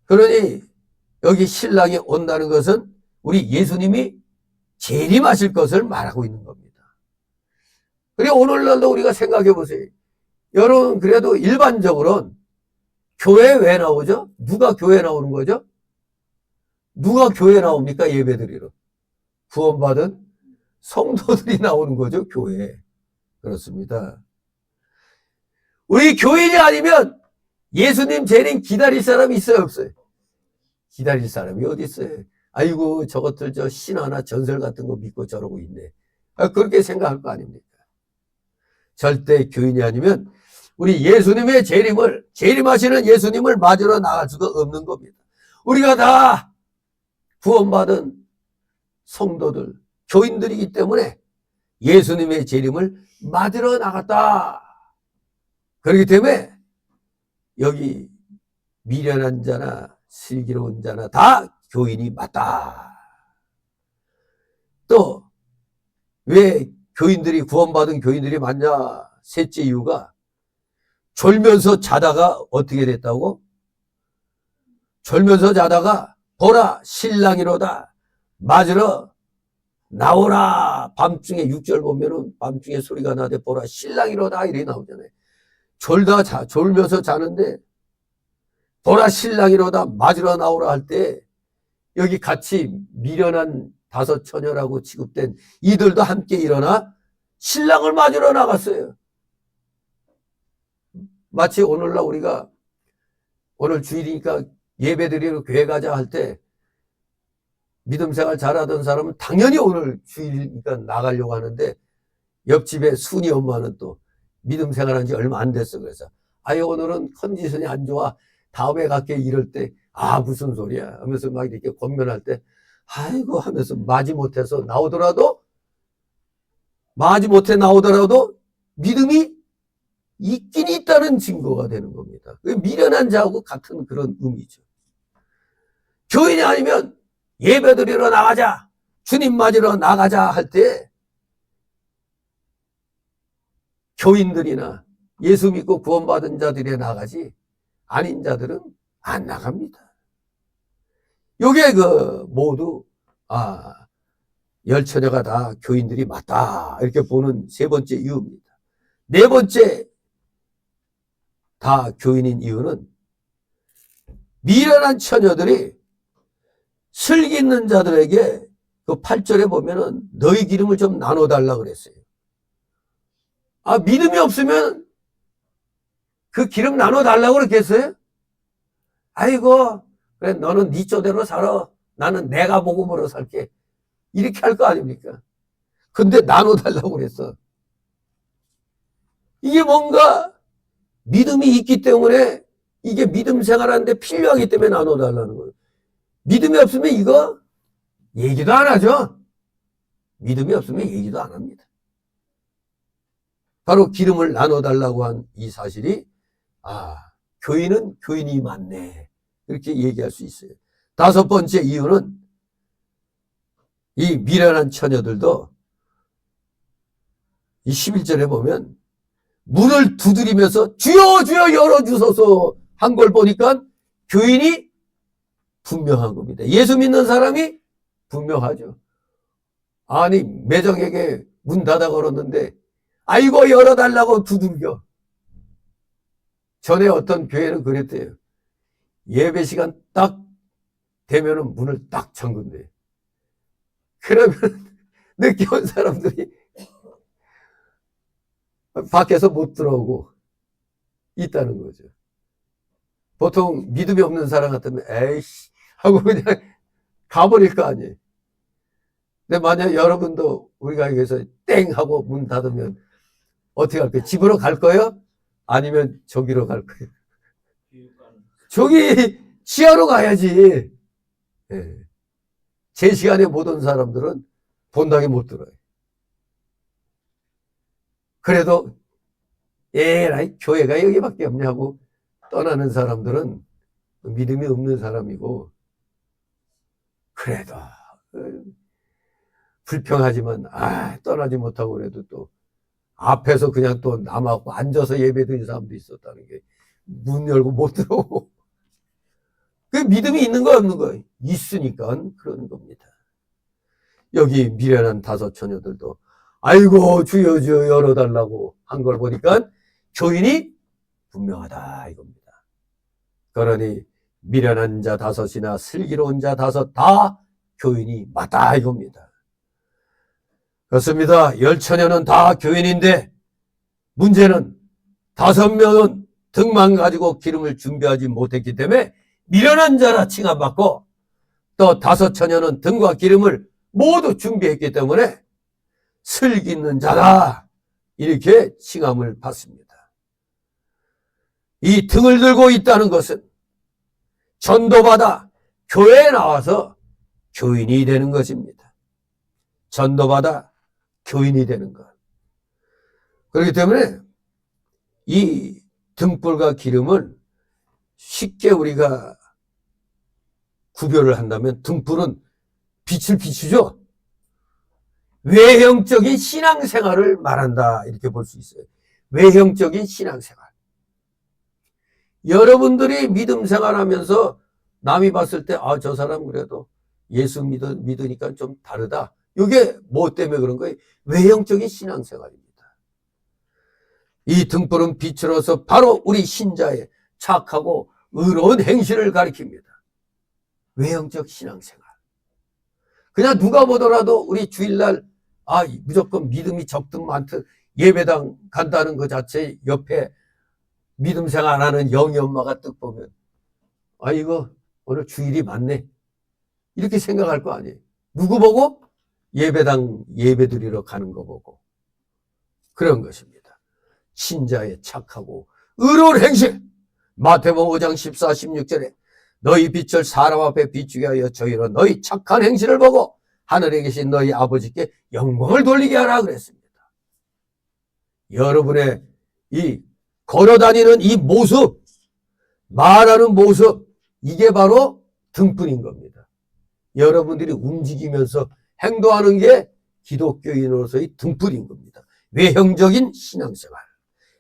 그러니 여기 신랑이 온다는 것은 우리 예수님이 재림하실 것을 말하고 있는 겁니다. 그리고 오늘날도 우리가 생각해 보세요. 여러분 그래도 일반적으로는 교회 왜 나오죠? 누가 교회 나오는 거죠? 누가 교회 나옵니까? 예배드리러. 구원받은 성도들이 나오는 거죠, 교회에. 그렇습니다. 우리 교인이 아니면 예수님 재림 기다릴 사람이 있어요, 없어요? 기다릴 사람이 어디 있어요? 아이고, 저것들 신화나 전설 같은 거 믿고 저러고 있네. 그렇게 생각할 거 아닙니까? 절대 교인이 아니면 우리 예수님의 재림하시는 예수님을 맞으러 나갈 수가 없는 겁니다. 우리가 다 구원받은 성도들, 교인들이기 때문에 예수님의 재림을 맞으러 나갔다. 그렇기 때문에 여기 미련한 자나 슬기로운 자나 다 교인이 맞다. 또 왜 교인들이 구원받은 교인들이 맞냐? 셋째 이유가 졸면서 자다가 어떻게 됐다고? 졸면서 자다가 보라 신랑이로다 맞으러 나오라. 밤중에 6절 보면은 밤중에 소리가 나되 보라 신랑이로다 이렇게 나오잖아요. 졸면서 자는데 보라 신랑이로다 맞으러 나오라 할 때 여기 같이 미련한 다섯 처녀라고 취급된 이들도 함께 일어나 신랑을 맞으러 나갔어요. 마치 오늘날 우리가 오늘 주일이니까 예배드리러 교회 가자 할 때 믿음 생활 잘하던 사람은 당연히 오늘 주일이니까 나가려고 하는데 옆집에 순이 엄마는 또 믿음 생활한 지 얼마 안 됐어. 그래서 오늘은 컨디션이 안 좋아. 다음에 갈게 이럴 때 무슨 소리야 하면서 막 이렇게 권면할 때 아이고 하면서 마지못해 나오더라도 믿음이 있긴 있다는 증거가 되는 겁니다. 미련한 자하고 같은 그런 의미죠. 교인이 아니면 예배드리러 나가자, 주님 맞으러 나가자 할 때 교인들이나 예수 믿고 구원받은 자들이 나가지 아닌 자들은 안 나갑니다. 요게 모두 열처녀가 다 교인들이 맞다 이렇게 보는 세 번째 이유입니다. 네 번째 다 교인인 이유는 미련한 처녀들이 슬기 있는 자들에게 그 8절에 보면은 너희 기름을 좀 나눠달라 그랬어요. 믿음이 없으면 그 기름 나눠달라고 그랬겠어요? 아이고 그래 너는 네 쪼대로 살아. 나는 내가 복음으로 살게. 이렇게 할 거 아닙니까? 근데 나눠달라고 그랬어. 이게 뭔가 믿음이 있기 때문에 이게 믿음 생활하는데 필요하기 때문에 나눠달라는 거예요. 믿음이 없으면 이거 얘기도 안 하죠. 믿음이 없으면 얘기도 안 합니다. 바로 기름을 나눠달라고 한 이 사실이 교인은 교인이 많네 이렇게 얘기할 수 있어요. 다섯 번째 이유는 이 미련한 처녀들도 이 11절에 보면 문을 두드리면서 주여 주여 열어주소서 한 걸 보니까 교인이 분명한 겁니다. 예수 믿는 사람이 분명하죠. 아니 매정에게 문 닫아 걸었는데 아이고 열어달라고 두들겨. 전에 어떤 교회는 그랬대요. 예배 시간 딱 되면은 문을 딱 잠근대요. 그러면 늦게 온 사람들이 밖에서 못 들어오고 있다는 거죠. 보통 믿음이 없는 사람 같으면 에이씨 하고 그냥 가버릴 거 아니에요. 근데 만약 여러분도 우리가 여기서 땡 하고 문 닫으면 어떻게 할 거예요? 집으로 갈 거예요? 아니면 저기로 갈 거예요? 저기 지하로 가야지. 예. 제 시간에 못 온 사람들은 본당에 못 들어요. 그래도 에라이 교회가 여기밖에 없냐고 떠나는 사람들은 믿음이 없는 사람이고, 그래도 불평하지만 떠나지 못하고 그래도 또 앞에서 그냥 또 남아갖고 앉아서 예배드린 사람도 있었다는 게 문 열고 못 들어오고. 그 믿음이 있는 거 없는 거 있으니까 그러는 겁니다. 여기 미련한 다섯 처녀들도 아이고 주여 주여 열어달라고 한 걸 보니까 교인이 분명하다 이겁니다. 그러니 미련한 자 다섯이나 슬기로운 자 다섯 다 교인이 맞다 이겁니다. 그렇습니다. 열 처녀는 다 교인인데 문제는 5명은 등만 가지고 기름을 준비하지 못했기 때문에 미련한 자라 칭함받고, 또 5 처녀는 등과 기름을 모두 준비했기 때문에 슬기 있는 자다 이렇게 칭함을 받습니다. 이 등을 들고 있다는 것은 전도받아 교회에 나와서 교인이 되는 것입니다. 전도받아 교인이 되는 것. 그렇기 때문에 이 등불과 기름을 쉽게 우리가 구별을 한다면 등불은 빛을 비추죠. 외형적인 신앙생활을 말한다 이렇게 볼 수 있어요. 외형적인 신앙생활. 여러분들이 믿음 생활하면서 남이 봤을 때 저 사람 그래도 예수 믿으니까 좀 다르다. 이게 뭐 때문에 그런 거예요? 외형적인 신앙생활입니다. 이 등불은 빛으로서 바로 우리 신자의 착하고 의로운 행실을 가리킵니다. 외형적 신앙생활. 그냥 누가 보더라도 우리 주일날 무조건 믿음이 적든 많든 예배당 간다는 것 자체 옆에 믿음 생활하는 영희 엄마가 딱 보면 이거 오늘 주일이 맞네 이렇게 생각할 거 아니에요. 누구 보고? 예배당 예배드리러 가는 거 보고. 그런 것입니다. 신자의 착하고 의로운 행실. 마태복음 5장 14, 16절에 너희 빛을 사람 앞에 비추게 하여 저희로 너희 착한 행실을 보고 하늘에 계신 너희 아버지께 영광을 돌리게 하라 그랬습니다. 여러분의 이 걸어다니는 이 모습, 말하는 모습, 이게 바로 등불인 겁니다. 여러분들이 움직이면서 행동하는 게 기독교인으로서의 등불인 겁니다. 외형적인 신앙생활.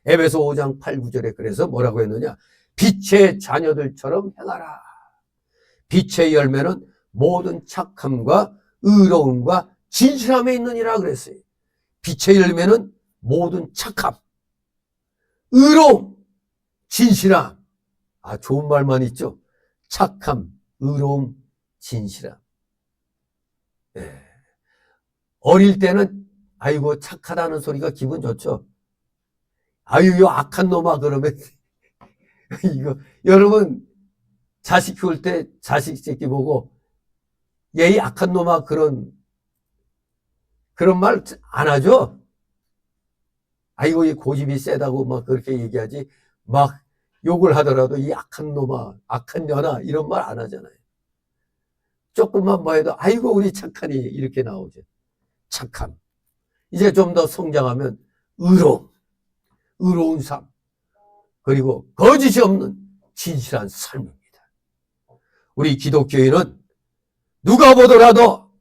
에베소 5장 8, 9절에 그래서 뭐라고 했느냐? 빛의 자녀들처럼 행하라. 빛의 열매는 모든 착함과 의로움과 진실함에 있느니라 그랬어요. 빛의 열매는 모든 착함, 의로움, 진실함. 좋은 말만 있죠. 착함, 의로움, 진실함. 네. 어릴 때는 아이고 착하다는 소리가 기분 좋죠. 요 악한 놈아 그러면 이거 여러분 자식 키울 때 자식 새끼 보고 얘 악한 놈아 그런 말 안 하죠. 아이고 이 고집이 세다고 막 그렇게 얘기하지, 막 욕을 하더라도 이 악한 놈아, 악한 년아 이런 말 안 하잖아요. 조금만 뭐 해도 아이고 우리 착하니 이렇게 나오죠. 착함. 이제 좀 더 성장하면 의로운 삶, 그리고 거짓이 없는 진실한 삶입니다. 우리 기독교인은 누가 보더라도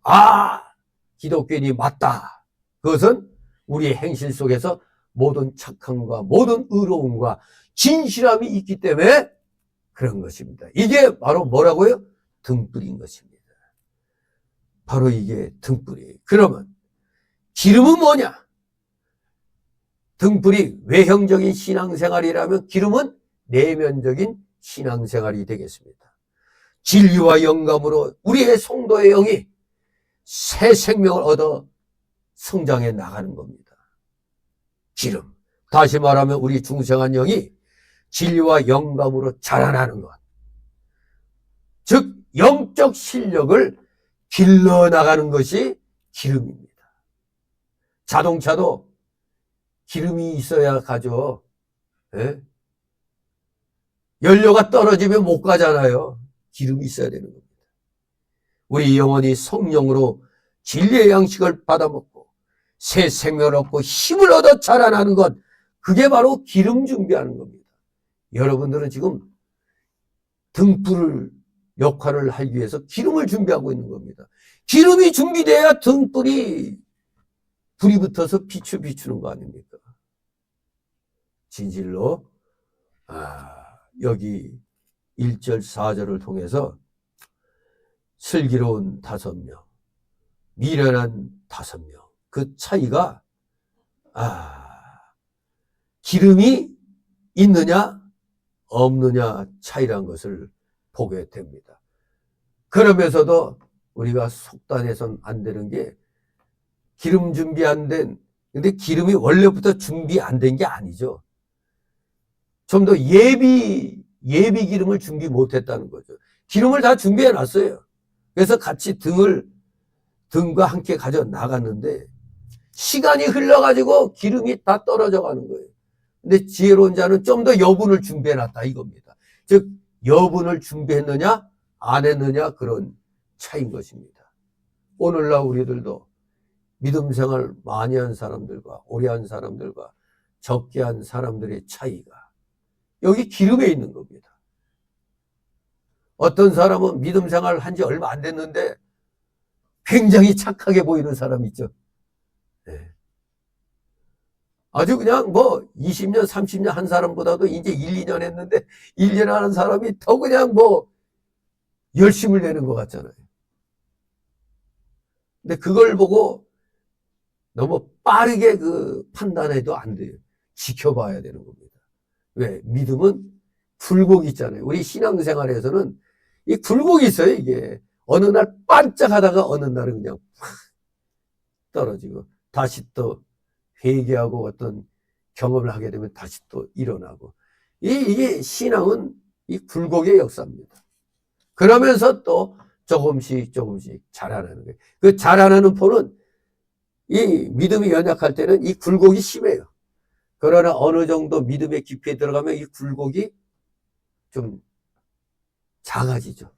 기독교인이 맞다. 그것은 우리의 행실 속에서 모든 착함과 모든 의로움과 진실함이 있기 때문에 그런 것입니다. 이게 바로 뭐라고요? 등불인 것입니다. 바로 이게 등불이에요. 그러면 기름은 뭐냐? 등불이 외형적인 신앙생활이라면 기름은 내면적인 신앙생활이 되겠습니다. 진리와 영감으로 우리의 성도의 영이 새 생명을 얻어 성장해 나가는 겁니다. 기름. 다시 말하면 우리 중생한 영이 진리와 영감으로 자라나는 것. 즉 영적 실력을 길러나가는 것이 기름입니다. 자동차도 기름이 있어야 가죠. 예? 연료가 떨어지면 못 가잖아요. 기름이 있어야 되는 겁니다. 우리 영혼이 성령으로 진리의 양식을 받아먹고 새 생명을 얻고 힘을 얻어 자라나는 것, 그게 바로 기름 준비하는 겁니다. 여러분들은 지금 등불을 역할을 하기 위해서 기름을 준비하고 있는 겁니다. 기름이 준비돼야 불이 붙어서 빛을 비추는 거 아닙니까? 진실로 여기 1절 4절을 통해서 슬기로운 5명, 미련한 5명, 그 차이가 기름이 있느냐 없느냐 차이란 것을 보게 됩니다. 그러면서도 우리가 속단해서는 안 되는 게, 기름 준비 안 된, 근데 기름이 원래부터 준비 안 된 게 아니죠. 좀 더 예비 기름을 준비 못 했다는 거죠. 기름을 다 준비해 놨어요. 그래서 같이 등과 함께 가져 나갔는데 시간이 흘러가지고 기름이 다 떨어져 가는 거예요. 근데 지혜로운 자는 좀 더 여분을 준비해 놨다 이겁니다. 즉 여분을 준비했느냐 안 했느냐, 그런 차이인 것입니다. 오늘날 우리들도 믿음 생활 많이 한 사람들과 오래 한 사람들과 적게 한 사람들의 차이가 여기 기름에 있는 겁니다. 어떤 사람은 믿음 생활을 한 지 얼마 안 됐는데 굉장히 착하게 보이는 사람 있죠. 네. 아주 그냥 20년, 30년 한 사람보다도 이제 1, 2년 했는데 1년 하는 사람이 더 그냥 열심을 내는 것 같잖아요. 근데 그걸 보고 너무 빠르게 판단해도 안 돼요. 지켜봐야 되는 겁니다. 왜? 믿음은 굴곡이 있잖아요. 우리 신앙생활에서는 이 굴곡이 있어요, 이게. 어느 날 반짝하다가 어느 날은 그냥 확 떨어지고, 다시 또 회개하고 어떤 경험을 하게 되면 다시 또 일어나고. 이게 신앙은 이 굴곡의 역사입니다. 그러면서 또 조금씩 자라나는 거예요. 그 자라나는 포는, 이 믿음이 연약할 때는 이 굴곡이 심해요. 그러나 어느 정도 믿음의 깊이에 들어가면 이 굴곡이 좀 작아지죠.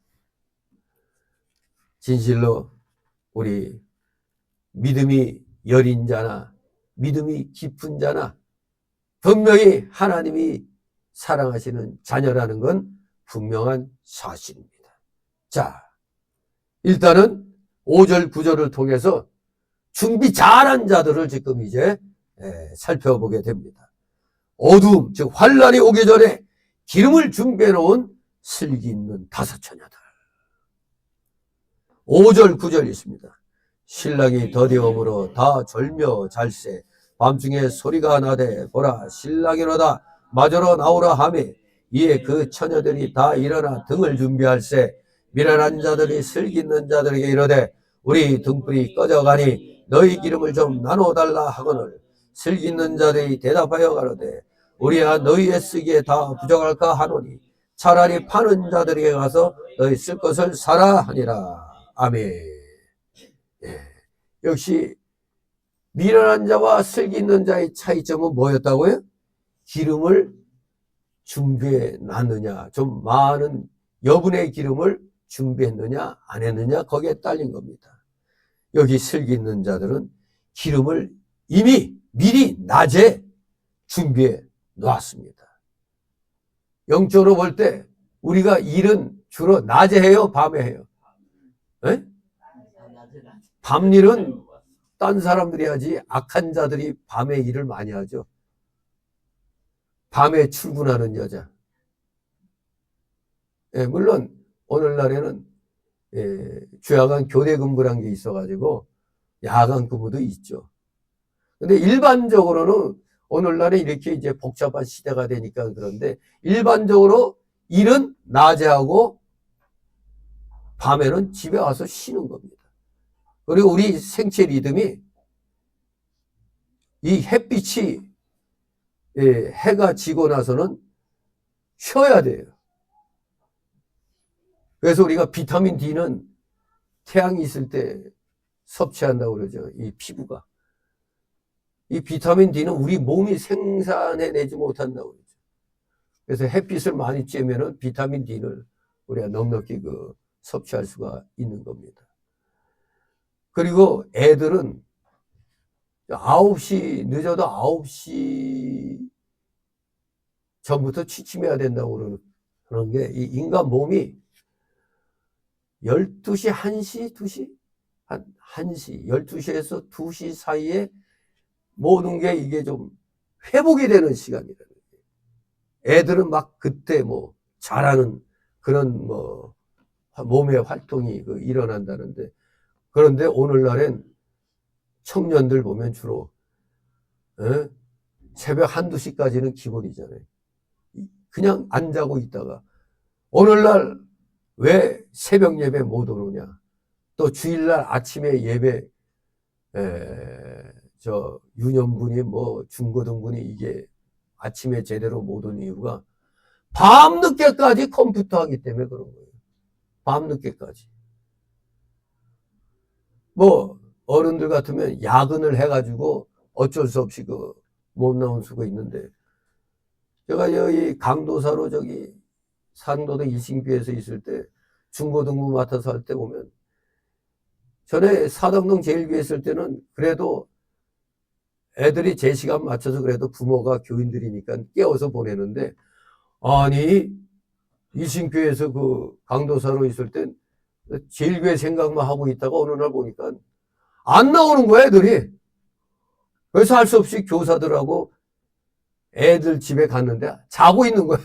진실로 우리 믿음이 여린 자나 믿음이 깊은 자나 분명히 하나님이 사랑하시는 자녀라는 건 분명한 사실입니다. 자, 일단은 5절 9절을 통해서 준비 잘한 자들을 지금 이제 살펴보게 됩니다. 어두움, 즉 환란이 오기 전에 기름을 준비해 놓은 슬기 있는 5 처녀들. 5절 9절 있습니다. 신랑이 더디움으로 다 절며 잘세, 밤중에 소리가 나되 보라 신랑이로다 마저로 나오라 하매, 이에 그 처녀들이 다 일어나 등을 준비할세, 미련한 자들이 슬기 있는 자들에게 이르되 우리 등불이 꺼져가니 너희 기름을 좀 나눠달라 하거늘, 슬기 있는 자들이 대답하여 가로되 우리야 너희의 쓰기에 다 부족할까 하노니 차라리 파는 자들에게 가서 너희 쓸 것을 사라 하니라. 아멘. 역시 미련한 자와 슬기 있는 자의 차이점은 뭐였다고요? 기름을 준비해 놨느냐, 좀 많은 여분의 기름을 준비했느냐 안 했느냐, 거기에 딸린 겁니다. 여기 슬기 있는 자들은 기름을 이미 미리 낮에 준비해 놓았습니다. 영적으로 볼 때 우리가 일은 주로 낮에 해요, 밤에 해요? 에? 밤 일은 딴 사람들이 하지 악한 자들이 밤에 일을 많이 하죠. 밤에 출근하는 여자. 예, 물론 오늘날에는 주야간 교대 근무란 게 있어가지고 야간 근무도 있죠. 근데 일반적으로는 오늘날에 이렇게 이제 복잡한 시대가 되니까 그런데 일반적으로 일은 낮에 하고 밤에는 집에 와서 쉬는 겁니다. 그리고 우리 생체 리듬이 이 햇빛이 해가 지고 나서는 쉬어야 돼요. 그래서 우리가 비타민 D는 태양이 있을 때 섭취한다고 그러죠. 이 피부가. 이 비타민 D는 우리 몸이 생산해내지 못한다고 그러죠. 그래서 햇빛을 많이 쬐면은 비타민 D를 우리가 넉넉히 섭취할 수가 있는 겁니다. 그리고 애들은 9시, 늦어도 9시 전부터 취침해야 된다고 그러는 게 이 인간 몸이 12시, 1시, 2시? 1시, 12시에서 2시 사이에 모든 게 이게 좀 회복이 되는 시간이라는 거예요. 애들은 막 그때 잘하는 그런 몸의 활동이 일어난다는데, 그런데 오늘날엔 청년들 보면 주로 새벽 1, 2시까지는 기본이잖아요. 그냥 안 자고 있다가 오늘날 왜 새벽 예배 못 오느냐, 또 주일날 아침에 예배 유년분이 중고등분이 이게 아침에 제대로 못 오는 이유가 밤늦게까지 컴퓨터 하기 때문에 그런 거예요. 밤늦게까지. 어른들 같으면 야근을 해가지고 어쩔 수 없이 못 나온 수가 있는데, 제가 여기 강도사로 상도동 일신교에서 있을 때 중고등부 맡아서 할 때 보면, 전에 사당동 제일교회 있을 때는 그래도 애들이 제 시간 맞춰서 그래도 부모가 교인들이니까 깨워서 보내는데, 아니 일신교에서 강도사로 있을 땐 제일교회 생각만 하고 있다가 어느 날 보니까 안 나오는 거야, 애들이. 그래서 할 수 없이 교사들하고 애들 집에 갔는데 자고 있는 거야.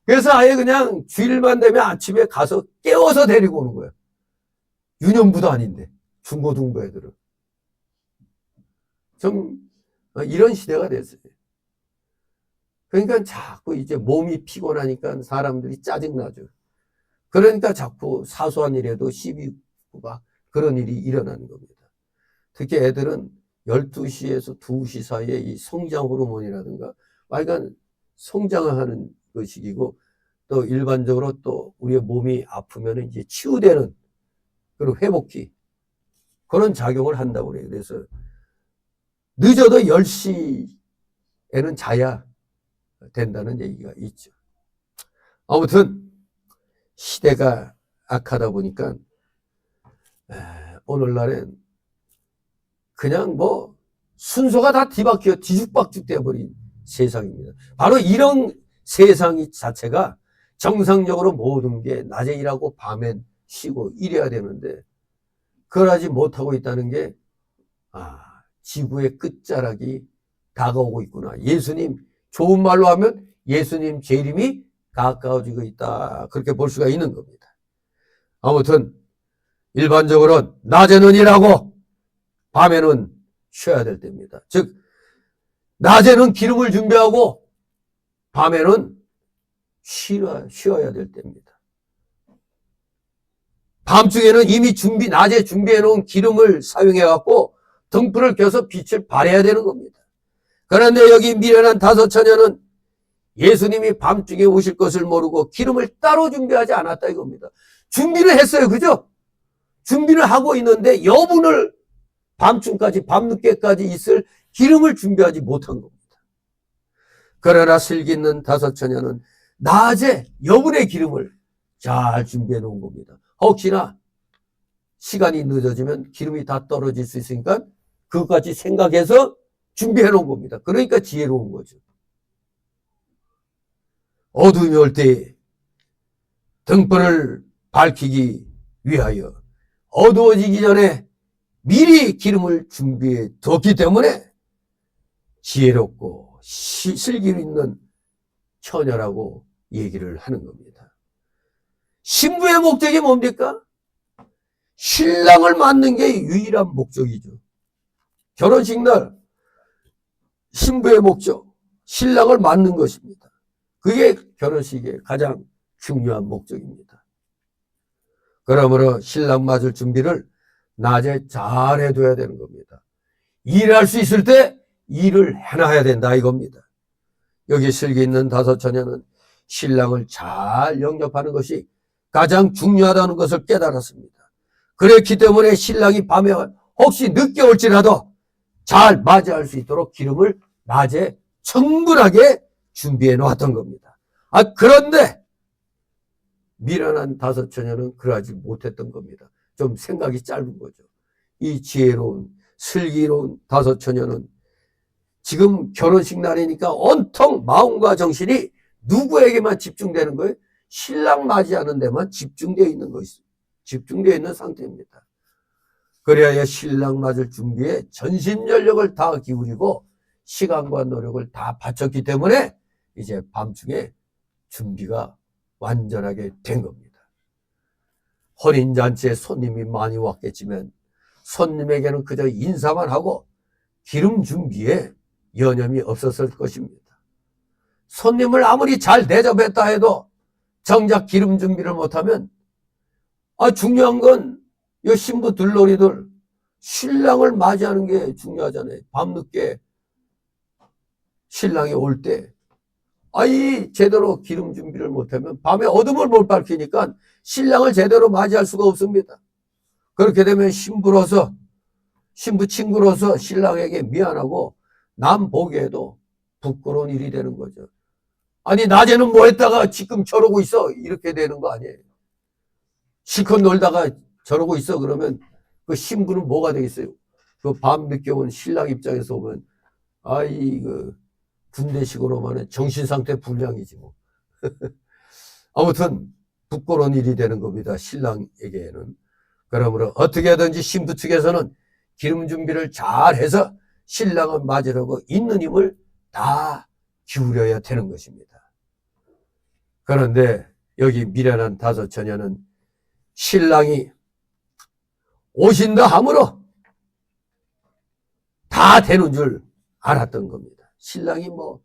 그래서 아예 그냥 주일만 되면 아침에 가서 깨워서 데리고 오는 거야. 유년부도 아닌데, 중고등부 애들은. 좀 이런 시대가 됐어요. 그러니까 자꾸 이제 몸이 피곤하니까 사람들이 짜증나죠. 그러니까 자꾸 사소한 일에도 시비 막 그런 일이 일어나는 겁니다. 특히 애들은 12시에서 2시 사이에 이 성장 호르몬이라든가 빨간 성장을 하는 그 시기고, 또 일반적으로 또 우리의 몸이 아프면 이제 치유되는 그런 회복기, 그런 작용을 한다고 그래요. 그래서 늦어도 10시에는 자야 된다는 얘기가 있죠. 아무튼 시대가 악하다 보니까 오늘날엔 그냥 순서가 다 뒤죽박죽 되어버린 세상입니다. 바로 이런 세상 자체가 정상적으로 모든 게 낮에 일하고 밤엔 쉬고 이래야 되는데, 그걸 하지 못하고 있다는 게 지구의 끝자락이 다가오고 있구나. 예수님, 좋은 말로 하면 예수님 재림이 가까워지고 있다, 그렇게 볼 수가 있는 겁니다. 아무튼 일반적으로 낮에는 일하고 밤에는 쉬어야 될 때입니다. 즉 낮에는 기름을 준비하고 밤에는 쉬어야 될 때입니다. 밤중에는 이미 낮에 준비해 놓은 기름을 사용해 갖고 등불을 켜서 빛을 발해야 되는 겁니다. 그런데 여기 미련한 5처녀는 예수님이 밤중에 오실 것을 모르고 기름을 따로 준비하지 않았다 이겁니다. 준비를 했어요. 그죠? 준비를 하고 있는데 여분을 밤중까지 밤늦게까지 있을 기름을 준비하지 못한 겁니다. 그러나 슬기 있는 5처녀는 낮에 여분의 기름을 잘 준비해 놓은 겁니다. 혹시나 시간이 늦어지면 기름이 다 떨어질 수 있으니까 그것까지 생각해서 준비해 놓은 겁니다. 그러니까 지혜로운 거죠. 어둠이 올 때 등불을 밝히기 위하여 어두워지기 전에 미리 기름을 준비해 두었기 때문에 지혜롭고 슬기로 있는 처녀라고 얘기를 하는 겁니다. 신부의 목적이 뭡니까? 신랑을 맞는 게 유일한 목적이죠. 결혼식 날 신부의 목적, 신랑을 맞는 것입니다. 그게 결혼식의 가장 중요한 목적입니다. 그러므로 신랑 맞을 준비를 낮에 잘 해둬야 되는 겁니다. 일할 수 있을 때 일을 해놔야 된다 이겁니다. 여기 슬기 있는 다섯 처녀는 신랑을 잘 영접하는 것이 가장 중요하다는 것을 깨달았습니다. 그렇기 때문에 신랑이 밤에 혹시 늦게 올지라도 잘 맞이할 수 있도록 기름을 낮에 충분하게 준비해 놓았던 겁니다. 그런데 미련한 다섯 처녀는 그러지 못했던 겁니다. 좀 생각이 짧은 거죠. 이 지혜로운 슬기로운 다섯 처녀는 지금 결혼식 날이니까 온통 마음과 정신이 누구에게만 집중되는 거예요? 신랑 맞이하는 데만 집중되어 있는 것이 집중되어 있는 상태입니다. 그래야 신랑 맞을 준비에 전심전력을 다 기울이고 시간과 노력을 다 바쳤기 때문에 이제 밤중에 준비가 완전하게 된 겁니다. 혼인잔치에 손님이 많이 왔겠지만 손님에게는 그저 인사만 하고 기름 준비에 여념이 없었을 것입니다. 손님을 아무리 잘 대접했다 해도 정작 기름 준비를 못하면 중요한 건 이 신부 들러리들 신랑을 맞이하는 게 중요하잖아요. 밤늦게 신랑이 올 때 제대로 기름 준비를 못하면 밤에 어둠을 못 밝히니까 신랑을 제대로 맞이할 수가 없습니다. 그렇게 되면 신부 친구로서 신랑에게 미안하고 남 보기에도 부끄러운 일이 되는 거죠. 낮에는 뭐 했다가 지금 저러고 있어 이렇게 되는 거 아니에요. 실컷 놀다가 저러고 있어 그러면 그 신부는 뭐가 되겠어요? 그 밤 늦게 온 신랑 입장에서 보면 군대식으로만은 정신상태 불량이지 뭐. 아무튼 부끄러운 일이 되는 겁니다. 신랑에게는. 그러므로 어떻게 하든지 신부 측에서는 기름 준비를 잘 해서 신랑을 맞으려고 있는 힘을 다 기울여야 되는 것입니다. 그런데 여기 미련한 다섯 처녀는 신랑이 오신다 함으로 다 되는 줄 알았던 겁니다. 신랑이 뭐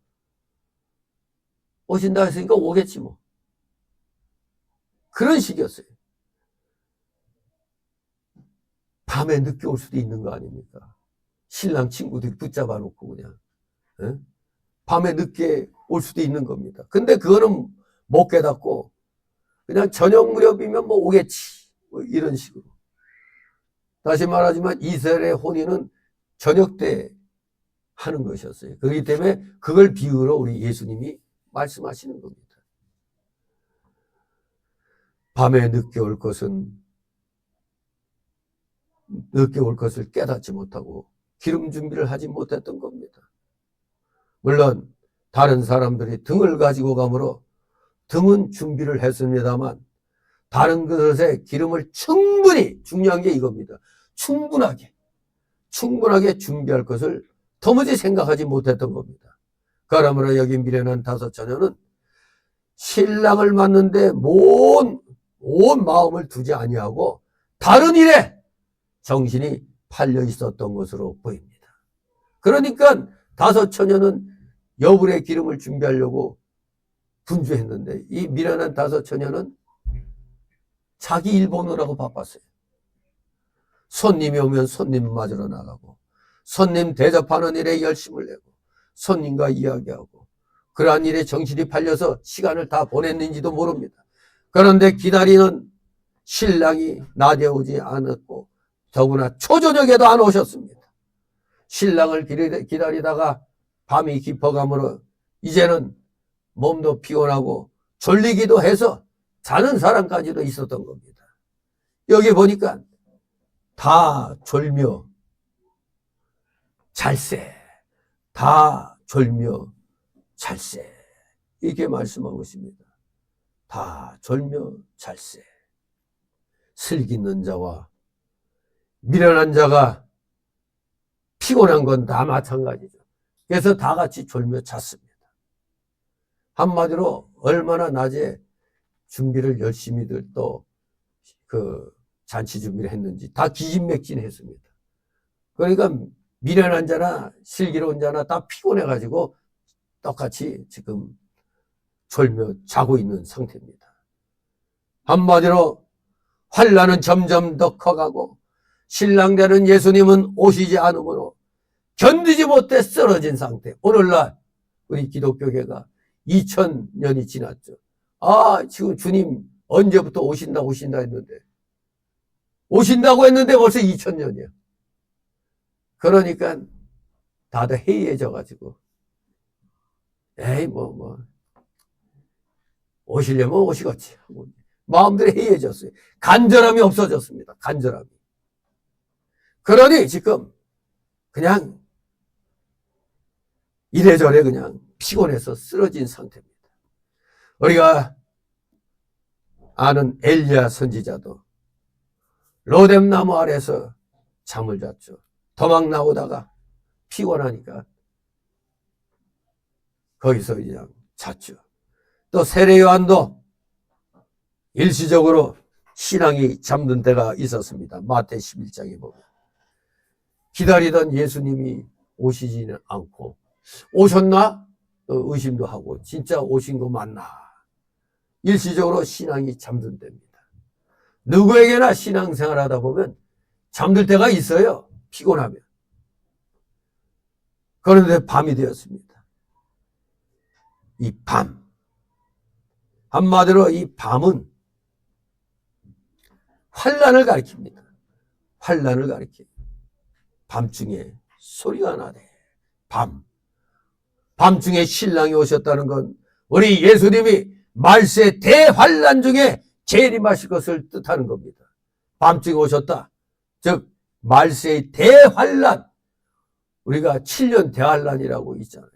오신다 했으니까 오겠지 뭐. 그런 식이었어요. 밤에 늦게 올 수도 있는 거 아닙니까? 신랑 친구들이 붙잡아 놓고 그냥 밤에 늦게 올 수도 있는 겁니다. 근데 그거는 못 깨닫고 그냥 저녁 무렵이면 뭐 오겠지 뭐 이런 식으로. 다시 말하지만 이스라엘의 혼인은 저녁 때 하는 것이었어요. 그렇기 때문에 그걸 비유로 우리 예수님이 말씀하시는 겁니다. 밤에 늦게 올 것을 깨닫지 못하고 기름 준비를 하지 못했던 겁니다. 물론 다른 사람들이 등을 가지고 가므로 등은 준비를 했습니다만 다른 그릇에 기름을 충분히, 중요한 게 이겁니다. 충분하게 준비할 것을 도무지 생각하지 못했던 겁니다. 그러므로 여기 미련한 다섯 처녀는 신랑을 맞는데 온 마음을 두지 아니하고 다른 일에 정신이 팔려 있었던 것으로 보입니다. 그러니까 다섯 처녀는 여불의 기름을 준비하려고 분주했는데 이 미련한 다섯 처녀는 자기 일 보느라고 바빴어요. 손님이 오면 손님 맞으러 나가고 손님 대접하는 일에 열심을 내고 손님과 이야기하고 그러한 일에 정신이 팔려서 시간을 다 보냈는지도 모릅니다. 그런데 기다리는 신랑이 낮에 오지 않았고 더구나 초저녁에도 안 오셨습니다. 신랑을 기다리다가 밤이 깊어가므로 이제는 몸도 피곤하고 졸리기도 해서 자는 사람까지도 있었던 겁니다. 여기 보니까 다 졸며 잘세, 다 졸며 잘세, 이렇게 말씀하고 있습니다. 다 졸며 잘세. 슬기는 자와 미련한 자가 피곤한 건 다 마찬가지죠. 그래서 다 같이 졸며 잤습니다. 한마디로 얼마나 낮에 준비를 열심히들 또 그 잔치 준비를 했는지 다 기진맥진했습니다. 그러니까 미련한 자나 슬기로운 자나 다 피곤해가지고 똑같이 지금 졸며 자고 있는 상태입니다. 한마디로 환난은 점점 더 커가고 신랑 되는 예수님은 오시지 않으므로 견디지 못해 쓰러진 상태. 오늘날 우리 기독교계가 2000년이 지났죠. 지금 주님 언제부터 오신다 했는데 오신다고 했는데 벌써 2000년이야. 그러니까 다들 해이해져가지고 에이 오시려면 오시겠지 하고 마음들이 해이해졌어요. 간절함이 없어졌습니다. 간절함이. 그러니 지금 그냥 이래저래 그냥 피곤해서 쓰러진 상태입니다. 우리가 아는 엘리야 선지자도 로뎀나무 아래서 잠을 잤죠. 도망 나오다가 피곤하니까 거기서 그냥 잤죠. 또 세례 요한도 일시적으로 신앙이 잠든 때가 있었습니다. 마태 11장에 보면 기다리던 예수님이 오시지는 않고 오셨나? 또 의심도 하고 진짜 오신 거 맞나? 일시적으로 신앙이 잠든 때입니다. 누구에게나 신앙생활 하다 보면 잠들 때가 있어요. 피곤하면. 그런데 밤이 되었습니다. 이 밤. 한마디로 이 밤은 환난을 가리킵니다. 환난을 가리킵니다. 밤중에 소리가 나네. 밤중에 신랑이 오셨다는 건 우리 예수님이 말세 대환난 중에 재림하실 것을 뜻하는 겁니다. 밤중에 오셨다. 즉 말세의 대환난. 우리가 7년 대환난이라고 있잖아요.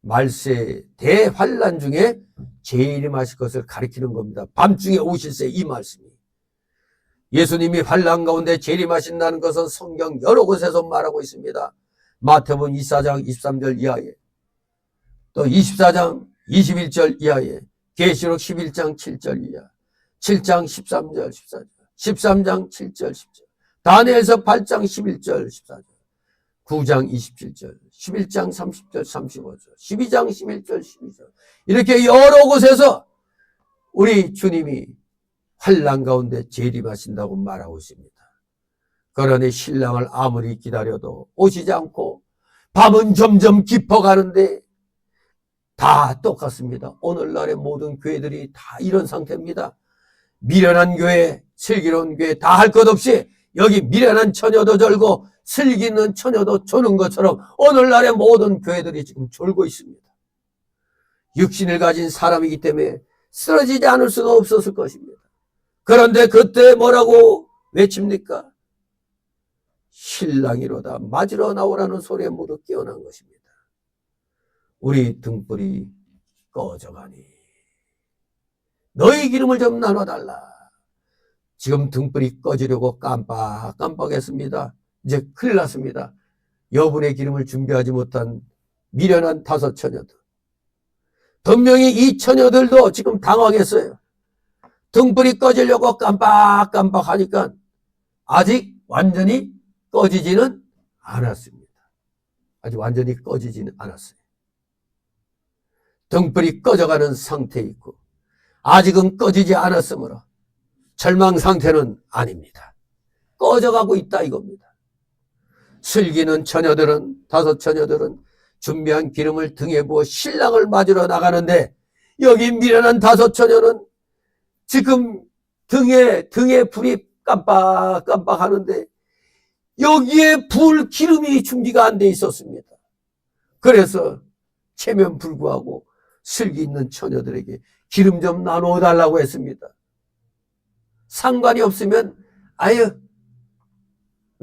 말세 대환난 중에 재림하실 것을 가리키는 겁니다. 밤중에 오실세 이 말씀이. 예수님이 환난 가운데 재림하신다는 것은 성경 여러 곳에서 말하고 있습니다. 마태복음 24장 23절 이하에, 또 24장 21절 이하에, 계시록 11장 7절 이하, 7장 13절 14절, 13장 7절 10절, 다니엘서 8장 11절 14절, 9장 27절, 11장 30절 35절, 12장 11절 12절, 이렇게 여러 곳에서 우리 주님이 환난 가운데 재림하신다고 말하고 있습니다. 그러니 신랑을 아무리 기다려도 오시지 않고 밤은 점점 깊어가는데 다 똑같습니다. 오늘날의 모든 교회들이 다 이런 상태입니다. 미련한 교회, 슬기로운 교회 다 할 것 없이 여기 미련한 처녀도 졸고 슬기 있는 처녀도 조는 것처럼 오늘날의 모든 교회들이 지금 졸고 있습니다. 육신을 가진 사람이기 때문에 쓰러지지 않을 수가 없었을 것입니다. 그런데 그때 뭐라고 외칩니까? 신랑이로다 맞으러 나오라는 소리에 모두 깨어난 것입니다. 우리 등불이 꺼져가니 너희 기름을 좀 나눠달라. 지금 등불이 꺼지려고 깜빡했습니다. 이제 큰일 났습니다. 여분의 기름을 준비하지 못한 미련한 5 처녀들. 분명히 이 처녀들도 지금 당황했어요. 등불이 꺼지려고 깜빡하니까 아직 완전히 꺼지지는 않았습니다. 아직 완전히 꺼지지는 않았어요. 등불이 꺼져가는 상태에 있고 아직은 꺼지지 않았으므로 절망 상태는 아닙니다. 꺼져가고 있다 이겁니다. 슬기는 처녀들은 5 처녀들은 준비한 기름을 등에 부어 신랑을 맞으러 나가는데 여기 미련한 5 처녀는 지금 등에 불이 깜빡하는데 여기에 불 기름이 준비가 안 돼 있었습니다. 그래서 체면 불구하고 슬기 있는 처녀들에게 기름 좀 나누어 달라고 했습니다. 상관이 없으면 아유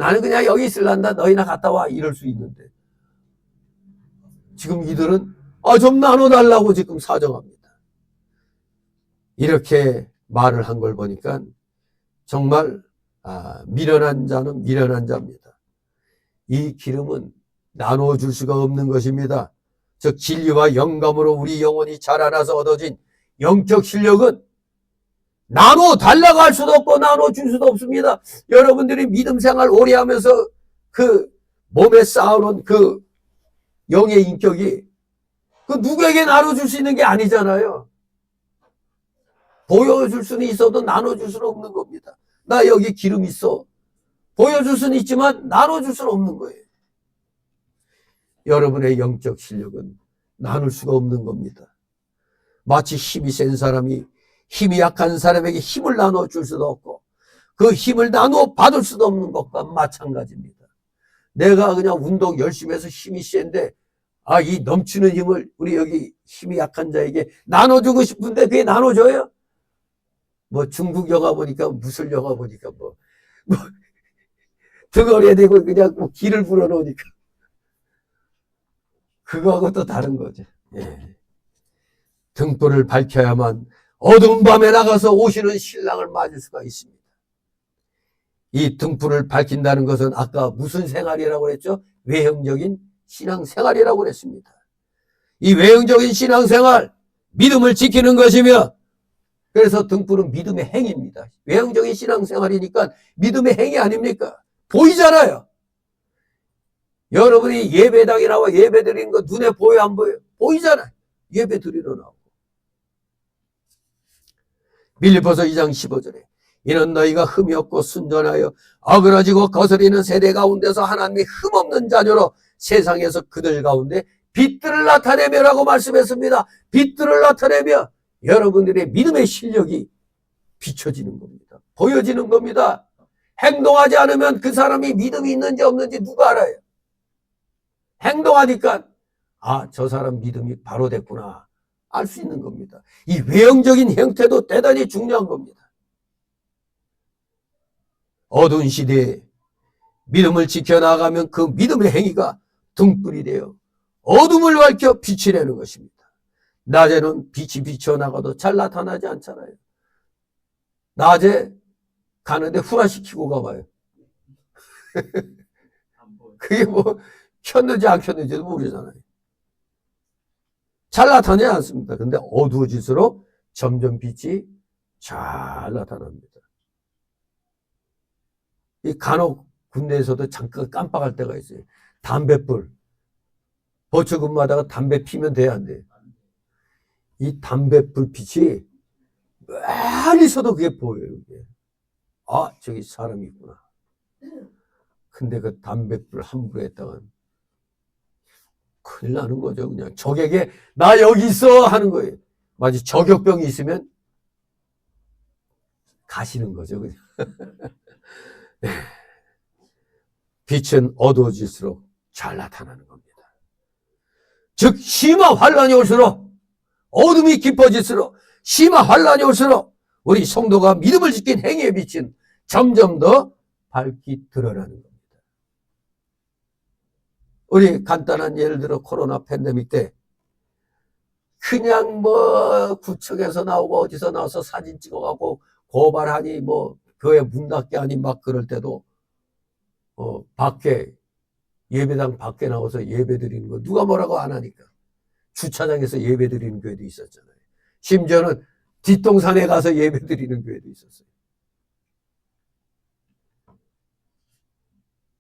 나는 그냥 여기 있을란다. 너희나 갔다 와. 이럴 수 있는데. 지금 이들은 좀 나눠달라고 지금 사정합니다. 이렇게 말을 한 걸 보니까 정말 미련한 자는 미련한 자입니다. 이 기름은 나눠줄 수가 없는 것입니다. 즉 진리와 영감으로 우리 영혼이 자라나서 얻어진 영적 실력은 나눠달라고 할 수도 없고 나눠줄 수도 없습니다. 여러분들이 믿음 생활 오래 하면서 그 몸에 쌓아놓은 그 영의 인격이 그 누구에게 나눠줄 수 있는 게 아니잖아요. 보여줄 수는 있어도 나눠줄 수는 없는 겁니다. 나 여기 기름 있어. 보여줄 수는 있지만 나눠줄 수는 없는 거예요. 여러분의 영적 실력은 나눌 수가 없는 겁니다. 마치 힘이 센 사람이 힘이 약한 사람에게 힘을 나눠줄 수도 없고 그 힘을 나눠 받을 수도 없는 것과 마찬가지입니다. 내가 그냥 운동 열심히 해서 힘이 센데 이 넘치는 힘을 우리 여기 힘이 약한 자에게 나눠주고 싶은데 그게 나눠줘요? 뭐 중국 영화 보니까 무술 영화 보니까 뭐 등어리에 대고 그냥 뭐 기를 불어넣으니까 그거하고 또 다른 거죠. 예. 등불을 밝혀야만 어두운 밤에 나가서 오시는 신랑을 맞을 수가 있습니다. 이 등불을 밝힌다는 것은 아까 무슨 생활이라고 그랬죠? 외형적인 신앙생활이라고 그랬습니다. 이 외형적인 신앙생활, 믿음을 지키는 것이며 그래서 등불은 믿음의 행위입니다. 외형적인 신앙생활이니까 믿음의 행위 아닙니까? 보이잖아요. 여러분이 예배당에 나와 예배 드리는 거 눈에 보여 안 보여요? 보이잖아요. 예배 드리러 나오고. 빌립보서 2장 15절에 이는 너희가 흠이 없고 순전하여 어그러지고 거스리는 세대 가운데서 하나님의 흠없는 자녀로 세상에서 그들 가운데 빛들을 나타내며라고 말씀했습니다. 빛들을 나타내며 여러분들의 믿음의 실력이 비춰지는 겁니다. 보여지는 겁니다. 행동하지 않으면 그 사람이 믿음이 있는지 없는지 누가 알아요? 행동하니까 저 사람 믿음이 바로 됐구나 알 수 있는 겁니다. 이 외형적인 형태도 대단히 중요한 겁니다. 어두운 시대에 믿음을 지켜나가면 그 믿음의 행위가 등불이 되어 어둠을 밝혀 빛이 내는 것입니다. 낮에는 빛이 비춰나가도 잘 나타나지 않잖아요. 낮에 가는데 후라시키고 가봐요. 그게 뭐 켰는지 안 켰는지도 모르잖아요. 잘 나타나지 않습니다. 근데 어두워질수록 점점 빛이 잘 나타납니다. 이 간혹 군대에서도 잠깐 깜빡할 때가 있어요. 담뱃불. 보초 근무하다가 담배 피면 돼야 안 돼요. 이 담뱃불 빛이 멀리서도 그게 보여요. 그게. 저기 사람이 있구나. 근데 그 담뱃불 함부로 했다가 큰일 나는 거죠. 그냥 적에게 나 여기 있어 하는 거예요. 마치 저격병이 있으면 가시는 거죠. 그냥. 빛은 어두워질수록 잘 나타나는 겁니다. 즉 심화 환란이 올수록 어둠이 깊어질수록 심화 환란이 올수록 우리 성도가 믿음을 지킨 행위의 빛은 점점 더 밝기 드러나는 겁니다. 우리 간단한 예를 들어 코로나 팬데믹 때 그냥 뭐 구청에서 나오고 어디서 나와서 사진 찍어가고 고발하니 뭐 교회 문 닫게 하니 막 그럴 때도 밖에 예배당 밖에 나와서 예배 드리는 거 누가 뭐라고 안 하니까 주차장에서 예배 드리는 교회도 있었잖아요. 심지어는 뒷동산에 가서 예배 드리는 교회도 있었어요.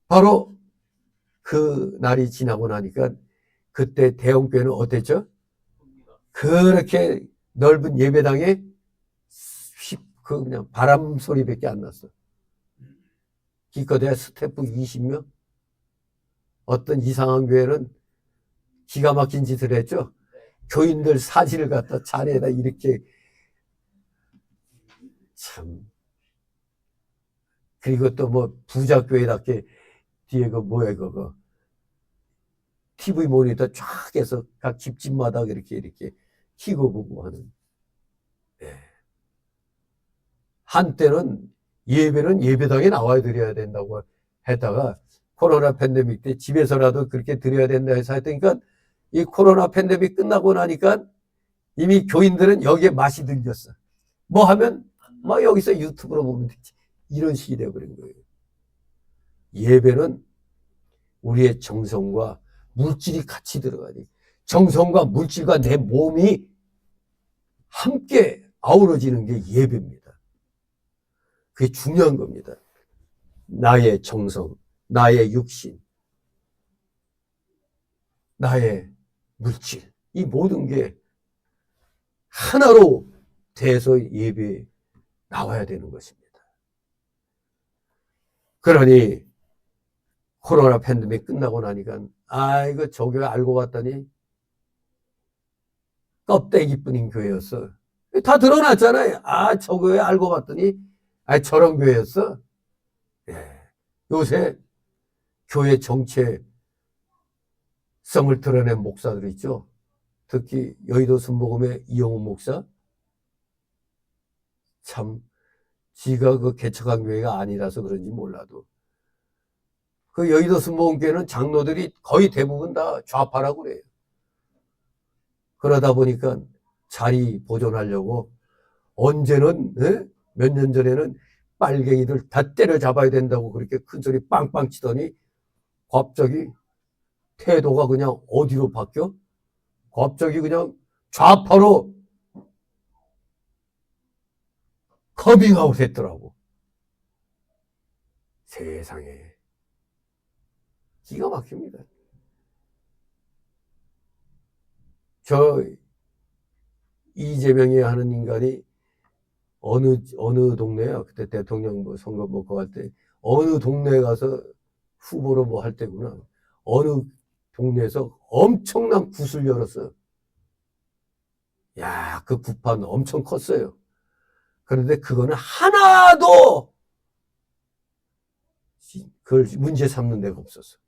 바로 그 날이 지나고 나니까 그때 대형교회는 어땠죠? 그렇게 넓은 예배당에 그냥 바람 소리밖에 안 났어. 기껏해야 스태프 20명? 어떤 이상한 교회는 기가 막힌 짓을 했죠. 교인들 사진을 갖다 자리에다 이렇게 참. 그리고 또 뭐 부자교회답게 뒤에 그 뭐야 그거 TV 모니터 쫙 해서 각 집집마다 이렇게 키고 보고 하는. 한때는 예배는 예배당에 나와야 드려야 된다고 했다가 코로나 팬데믹 때 집에서라도 그렇게 드려야 된다 해서 했더니까 이 코로나 팬데믹 끝나고 나니까 이미 교인들은 여기에 맛이 들렸어. 뭐 하면 막 여기서 유튜브로 보면 되지. 이런 식이 돼버린 거예요. 예배는 우리의 정성과 물질이 같이 들어가니 정성과 물질과 내 몸이 함께 아우러지는 게 예배입니다. 그게 중요한 겁니다. 나의 정성, 나의 육신, 나의 물질, 이 모든 게 하나로 돼서 예배에 나와야 되는 것입니다. 그러니 코로나 팬데믹 끝나고 나니까 이거 저 교회 알고 봤더니 껍데기뿐인 교회였어. 다 드러났잖아요. 저 교회 알고 봤더니 저런 교회였어. 예. 요새 교회 정체성을 드러낸 목사들 있죠. 특히 여의도 순복음의 이영훈 목사. 참 지가 그 개척한 교회가 아니라서 그런지 몰라도 그 여의도 순복음교회는 장로들이 거의 대부분 다 좌파라고 그래요. 그러다 보니까 자리 보존하려고 언제는 몇 년 전에는 빨갱이들 다 때려잡아야 된다고 그렇게 큰 소리 빵빵 치더니 갑자기 태도가 그냥 어디로 바뀌어? 갑자기 그냥 좌파로 커밍아웃 했더라고. 세상에 기가 막힙니다. 저 이재명이 하는 인간이 어느 동네야? 그때 대통령 선거 그거 할 때 어느 동네에 가서 후보로 뭐 할 때구나. 어느 동네에서 엄청난 굿을 열었어요. 야, 그 굿판 엄청 컸어요. 그런데 그거는 하나도 그걸 문제 삼는 데가 없었어.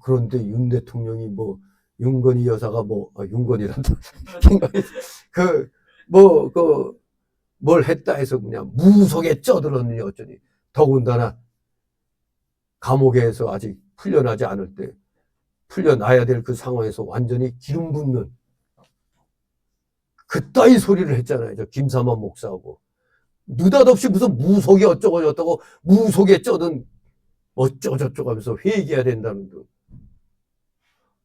그런데 윤 대통령이 윤건희 여사가 윤건희란다. 뭘 했다 해서 그냥 무속에 쩌들었느니 어쩌니. 더군다나 감옥에서 아직 풀려나지 않을 때 풀려나야 될 그 상황에서 완전히 기름 붓는 그따위 소리를 했잖아요. 저 김사만 목사하고. 느닷없이 무슨 무속이 어쩌고 저쩌고 무속에 쩌든 어쩌고 저쩌고 하면서 회개해야 된다는 듯.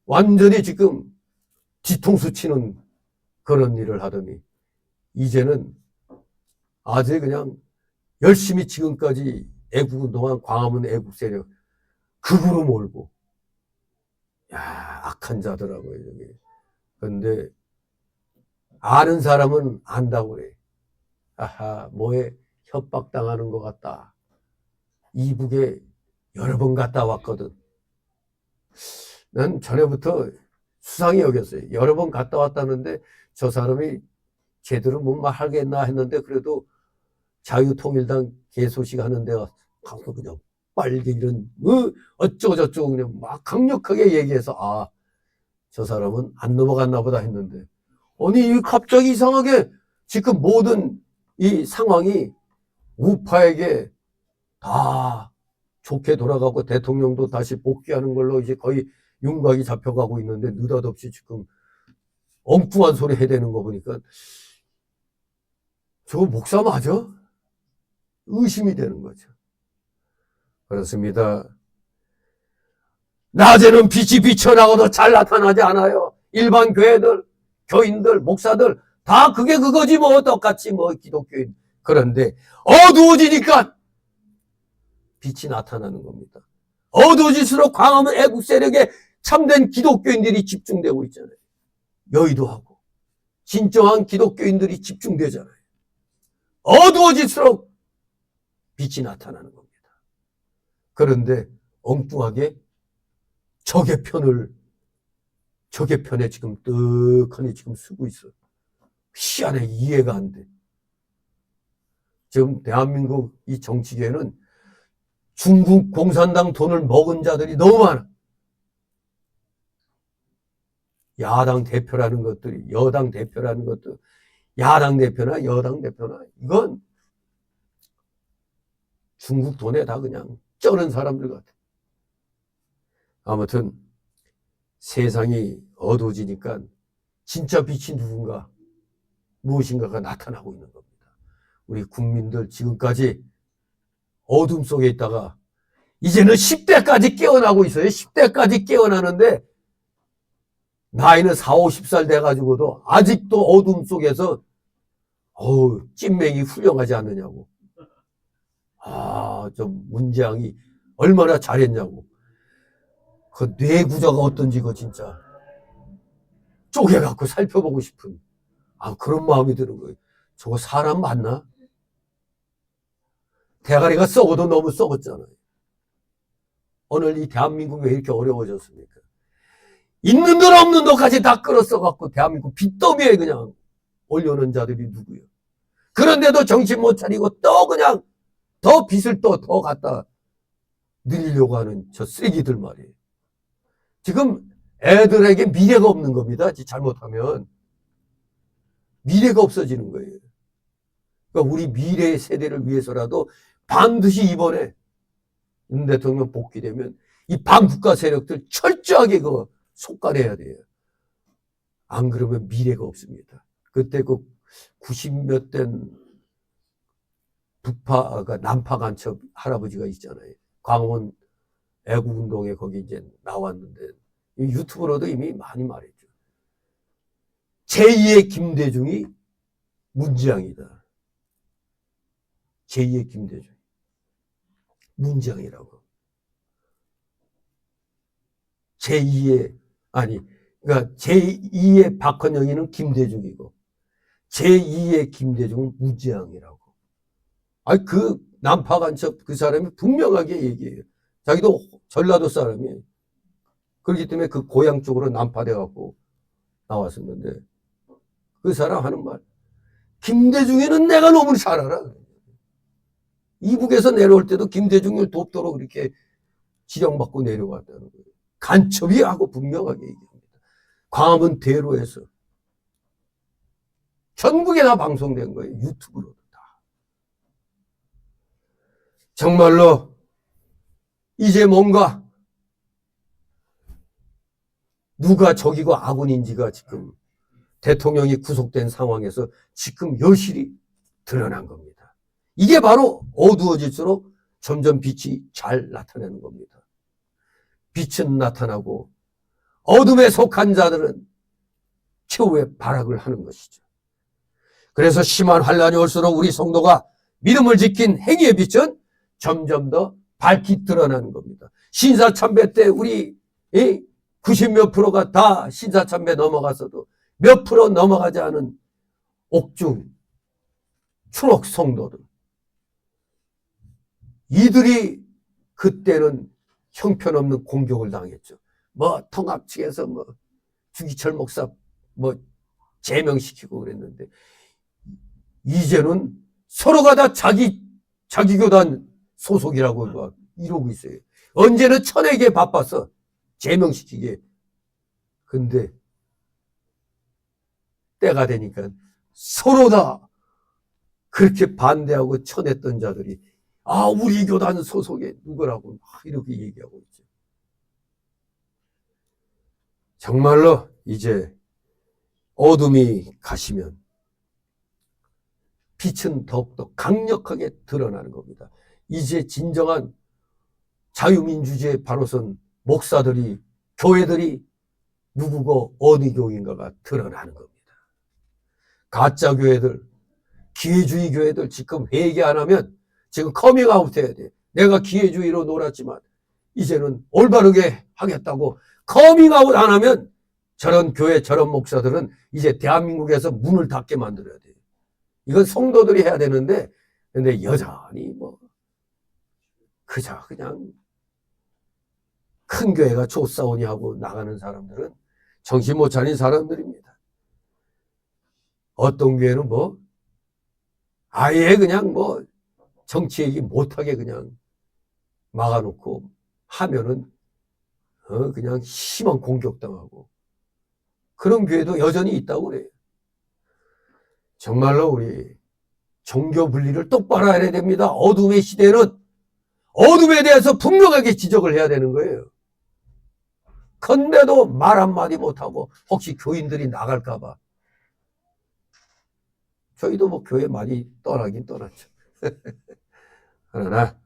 완전히 지금 뒤통수 치는 그런 일을 하더니 이제는 아주 그냥 열심히 지금까지 애국운동한 광화문 애국 세력 극으로 몰고 악한 자더라고요. 여기. 그런데 아는 사람은 안다고 그래. 뭐에 협박당하는 것 같다. 이북에 여러 번 갔다 왔거든. 난 전에부터 수상히 여겼어요. 여러 번 갔다 왔다는데 저 사람이 제대로 뭔 말 하겠나 했는데 그래도 자유통일당 개소식 하는 데가 가서 그냥 빨개 이런 어쩌고 저쩌고 그냥 막 강력하게 얘기해서 저 사람은 안 넘어갔나 보다 했는데 아니 갑자기 이상하게 지금 모든 이 상황이 우파에게 다 좋게 돌아가고 대통령도 다시 복귀하는 걸로 이제 거의 윤곽이 잡혀가고 있는데 느닷없이 지금 엉뚱한 소리 해대는 거 보니까 저거 목사 맞아? 의심이 되는 거죠. 그렇습니다. 낮에는 빛이 비쳐나가도 잘 나타나지 않아요. 일반 교회들, 교인들, 목사들 다 그게 그거지 똑같이 기독교인. 그런데 어두워지니까 빛이 나타나는 겁니다. 어두워질수록 광화문 애국 세력에 참된 기독교인들이 집중되고 있잖아요. 여의도하고 진정한 기독교인들이 집중되잖아요. 어두워질수록 빛이 나타나는 겁니다. 그런데 엉뚱하게 적의 편에 지금 떡하니 지금 쓰고 있어. 희한해. 이해가 안 돼. 지금 대한민국 이 정치계에는 중국 공산당 돈을 먹은 자들이 너무 많아. 야당 대표라는 것들이, 여당 대표라는 것도, 야당 대표나 여당 대표나, 이건 중국 돈에 다 그냥 쩌는 사람들 같아. 아무튼 세상이 어두워지니까 진짜 빛이 누군가, 무엇인가가 나타나고 있는 겁니다. 우리 국민들 지금까지 어둠 속에 있다가 이제는 10대까지 깨어나고 있어요. 10대까지 깨어나는데 나이는 40, 50살 돼가지고도 아직도 어둠 속에서 찐맹이 훌륭하지 않느냐고. 좀 문재양이 얼마나 잘했냐고. 그 뇌 구조가 어떤지 그 진짜 쪼개갖고 살펴보고 싶은 그런 마음이 드는 거예요. 저거 사람 맞나? 대가리가 썩어도 너무 썩었잖아요. 오늘 이 대한민국이 왜 이렇게 어려워졌습니까? 있는 돈 없는 돈까지 다 끌어써갖고 대한민국 빚더미에 그냥 올려놓은 자들이 누구예요? 그런데도 정신 못 차리고 또 그냥 더 빚을 더 갖다 늘리려고 하는 저 쓰레기들 말이에요. 지금 애들에게 미래가 없는 겁니다. 잘못하면 미래가 없어지는 거예요. 그러니까 우리 미래 세대를 위해서라도 반드시 이번에 윤 대통령 복귀되면 이 반국가 세력들 철저하게 그거 속간해야 돼요. 안 그러면 미래가 없습니다. 그때 그 90몇 된 북파가 남파 간첩 할아버지가 있잖아요. 광화문 애국운동에 거기 이제 나왔는데 유튜브로도 이미 많이 말했죠. 제2의 김대중이 문재양이다. 제2의 김대중. 문재양이라고. 그러니까 제2의 박헌영이는 김대중이고 제2의 김대중은 문재양이라고. 그 남파 간첩 그 사람이 분명하게 얘기해요. 자기도 전라도 사람이에요. 그렇기 때문에 그 고향 쪽으로 남파돼 갖고 나왔었는데 그 사람 하는 말, 김대중이는 내가 너무 잘 알아. 이북에서 내려올 때도 김대중을 돕도록 그렇게 지령받고 내려왔다는 거예요. 간첩이 하고 분명하게 얘기합니다. 광화문 대로에서 전국에 다 방송된 거예요. 유튜브로도 다. 정말로 이제 뭔가 누가 적이고 아군인지가 지금 대통령이 구속된 상황에서 지금 여실히 드러난 겁니다. 이게 바로 어두워질수록 점점 빛이 잘 나타나는 겁니다. 빛은 나타나고 어둠에 속한 자들은 최후의 발악을 하는 것이죠. 그래서 심한 환란이 올수록 우리 성도가 믿음을 지킨 행위의 빛은 점점 더 밝히 드러나는 겁니다. 신사참배 때 우리 90몇 프로가 다 신사참배 넘어가서도 몇 프로 넘어가지 않은 옥중 추록 성도들, 이들이 그때는 형편없는 공격을 당했죠. 통합 측에서 주기철 목사 제명시키고 그랬는데 이제는 서로가 다 자기 교단 소속이라고 막 이러고 있어요. 언제는 천에게 바빠서 제명시키게. 근데 때가 되니까 서로 다 그렇게 반대하고 쳐냈던 자들이 우리 교단 소속에 누구라고 이렇게 얘기하고 있죠. 정말로 이제 어둠이 가시면 빛은 더욱더 강력하게 드러나는 겁니다. 이제 진정한 자유민주주의에 바로 선 목사들이, 교회들이 누구고 어느 교인가가 드러나는 겁니다. 가짜 교회들, 기회주의 교회들 지금 회개 안 하면 지금 커밍아웃 해야 돼. 내가 기회주의로 놀았지만 이제는 올바르게 하겠다고 커밍아웃 안 하면 저런 교회, 저런 목사들은 이제 대한민국에서 문을 닫게 만들어야 돼. 이건 성도들이 해야 되는데, 근데 여전히 그저 그냥 큰 교회가 좋사오니 하고 나가는 사람들은 정신 못 차린 사람들입니다. 어떤 교회는 아예 그냥 정치 얘기 못하게 그냥 막아놓고 하면은 그냥 심한 공격당하고 그런 교회도 여전히 있다고 그래요. 정말로 우리 종교 분리를 똑바로 해야 됩니다. 어둠의 시대는 어둠에 대해서 분명하게 지적을 해야 되는 거예요. 근데도 말 한마디 못하고 혹시 교인들이 나갈까봐. 저희도 뭐 교회 많이 떠나긴 떠났죠. 그러나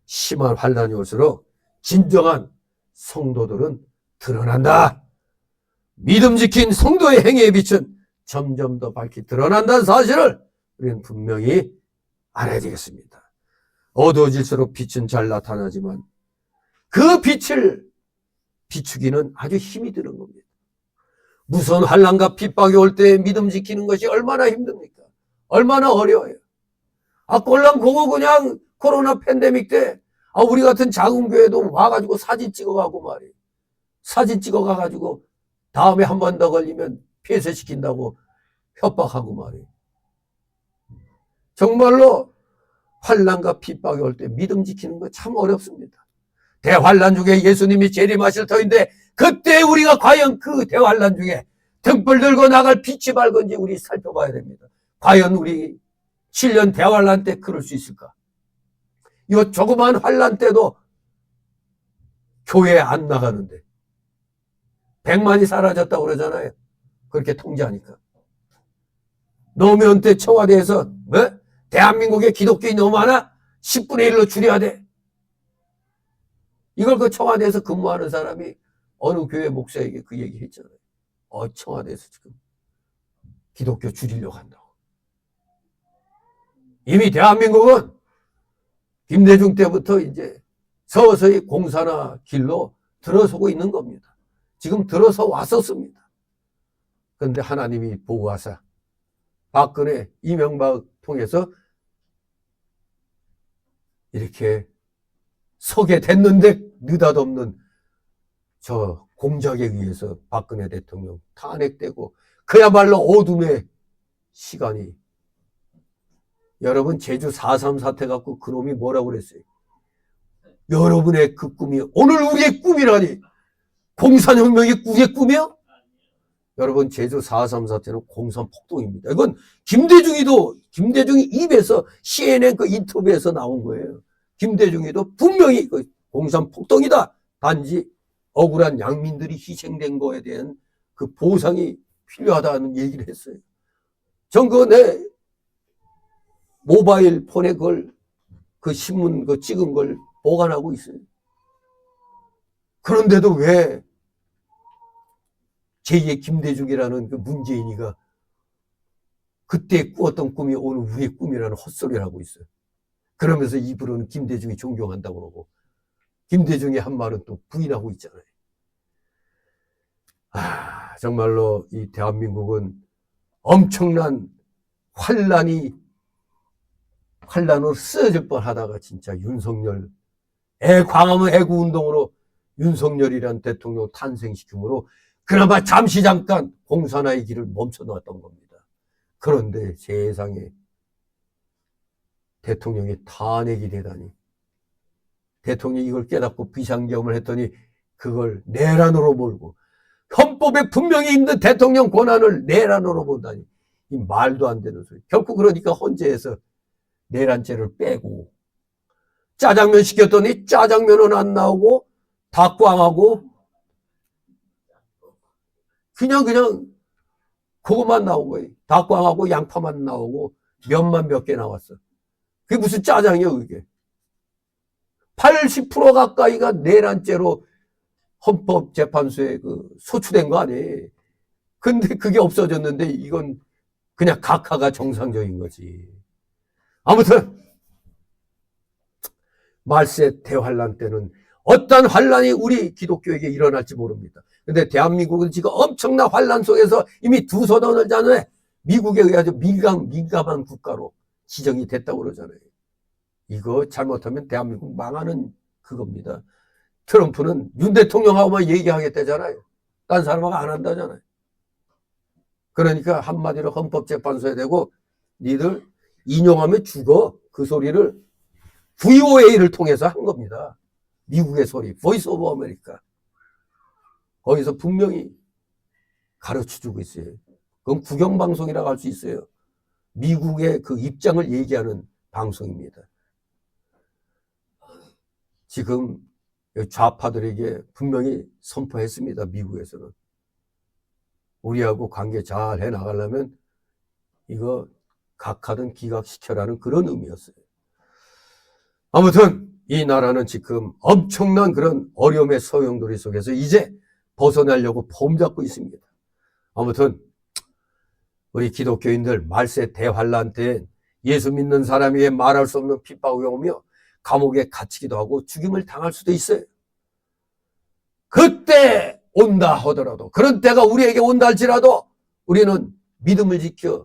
심한 환란이 올수록 진정한 성도들은 드러난다. 믿음 지킨 성도의 행위의 빛은 점점 더 밝히 드러난다는 사실을 우리는 분명히 알아야 되겠습니다. 어두워질수록 빛은 잘 나타나지만 그 빛을 비추기는 아주 힘이 드는 겁니다. 무서운 환난과 핍박이 올 때 믿음 지키는 것이 얼마나 힘듭니까? 얼마나 어려워요. 꼴랑 그거 그냥 코로나 팬데믹 때 우리 같은 작은 교회도 와가지고 사진 찍어가고 말이에요. 사진 찍어가가지고 다음에 한 번 더 걸리면 폐쇄시킨다고 협박하고 말이에요. 정말로 환난과 핍박이 올 때 믿음 지키는 거 참 어렵습니다. 대환난 중에 예수님이 재림하실 터인데 그때 우리가 과연 그 대환난 중에 등불 들고 나갈 빛이 밝은지 우리 살펴봐야 됩니다. 과연 우리 7년 대환난 때 그럴 수 있을까? 이 조그만 환난 때도 교회에 안 나가는데 100만이 사라졌다고 그러잖아요. 그렇게 통제하니까. 노무현 때 청와대에서 대한민국에 기독교인이 너무 많아? 10분의 1로 줄여야 돼. 이걸 그 청와대에서 근무하는 사람이 어느 교회 목사에게 그 얘기 했잖아요. 청와대에서 지금 기독교 줄이려고 한다고. 이미 대한민국은 김대중 때부터 이제 서서히 공산화 길로 들어서고 있는 겁니다. 지금 들어서 왔었습니다. 그런데 하나님이 보호하사 박근혜, 이명박 통해서 이렇게 서게 됐는데 느닷없는 저 공작에 의해서 박근혜 대통령 탄핵되고 그야말로 어둠의 시간이. 여러분 제주 4.3 사태 갖고 그놈이 뭐라고 그랬어요? 여러분의 그 꿈이 오늘 우리의 꿈이라니. 공산혁명이 우리의 꿈이야? 여러분 제주 4.3 사태는 공산폭동입니다. 이건 김대중이 입에서 CNN 그 인터뷰에서 나온 거예요. 김대중이도 분명히 그 공산폭동이다. 단지 억울한 양민들이 희생된 거에 대한 그 보상이 필요하다는 얘기를 했어요. 전 그거 내 모바일 폰에 그 신문 그 찍은 걸 보관하고 있어요. 그런데도 왜 제2의 김대중이라는 그 문재인이가 그때 꾸었던 꿈이 오늘 우리의 꿈이라는 헛소리를 하고 있어요. 그러면서 입으로는 김대중이 존경한다고 그러고 김대중의 한 말은 또 부인하고 있잖아요. 정말로 이 대한민국은 엄청난 환란으로 쓰여질 뻔하다가 진짜 윤석열 광화문 애구운동으로 윤석열이라는 대통령 탄생시킴으로 그나마 잠시 잠깐 공산화의 길을 멈춰놓았던 겁니다. 그런데 세상에 대통령이 탄핵이 되다니. 대통령이 이걸 깨닫고 비상경험을 했더니 그걸 내란으로 몰고 헌법에 분명히 있는 대통령 권한을 내란으로 본다니. 이 말도 안 되는 소리. 결국 그러니까 헌재에서 내란죄를 빼고 짜장면 시켰더니 짜장면은 안 나오고 닭광하고 그냥 그것만 나온 거예요. 닭광하고 양파만 나오고 면만 몇 개 나왔어. 그게 무슨 짜장이야 그게. 80% 가까이가 내란죄로 헌법재판소에 소추된 거 아니에요. 근데 그게 없어졌는데 이건 그냥 각하가 정상적인 거지. 아무튼 말세 대환란 때는 어떤 환란이 우리 기독교에게 일어날지 모릅니다. 근데 대한민국은 지금 엄청난 환란 속에서 이미 두 손을 잡는 미국에 의해서 민감한 국가로 지정이 됐다고 그러잖아요. 이거 잘못하면 대한민국 망하는 그겁니다. 트럼프는 윤 대통령하고만 얘기하겠다잖아요. 딴 사람하고 안 한다잖아요. 그러니까 한마디로 헌법재판소에 대고 니들 인용하면 죽어. 그 소리를 VOA를 통해서 한 겁니다. 미국의 소리, 보이스 오브 아메리카. 거기서 분명히 가르쳐주고 있어요. 그건 국영방송이라고 할 수 있어요. 미국의 그 입장을 얘기하는 방송입니다. 지금 좌파들에게 분명히 선포했습니다. 미국에서는. 우리하고 관계 잘 해나가려면 이거 각하든 기각시켜라는 그런 의미였어요. 아무튼 이 나라는 지금 엄청난 그런 어려움의 소용돌이 속에서 이제 벗어나려고 폼 잡고 있습니다. 아무튼 우리 기독교인들 말세 대환란 때 예수 믿는 사람이 말할 수 없는 핍박이 오며 감옥에 갇히기도 하고 죽임을 당할 수도 있어요. 그때 온다 하더라도, 그런 때가 우리에게 온다 할지라도 우리는 믿음을 지켜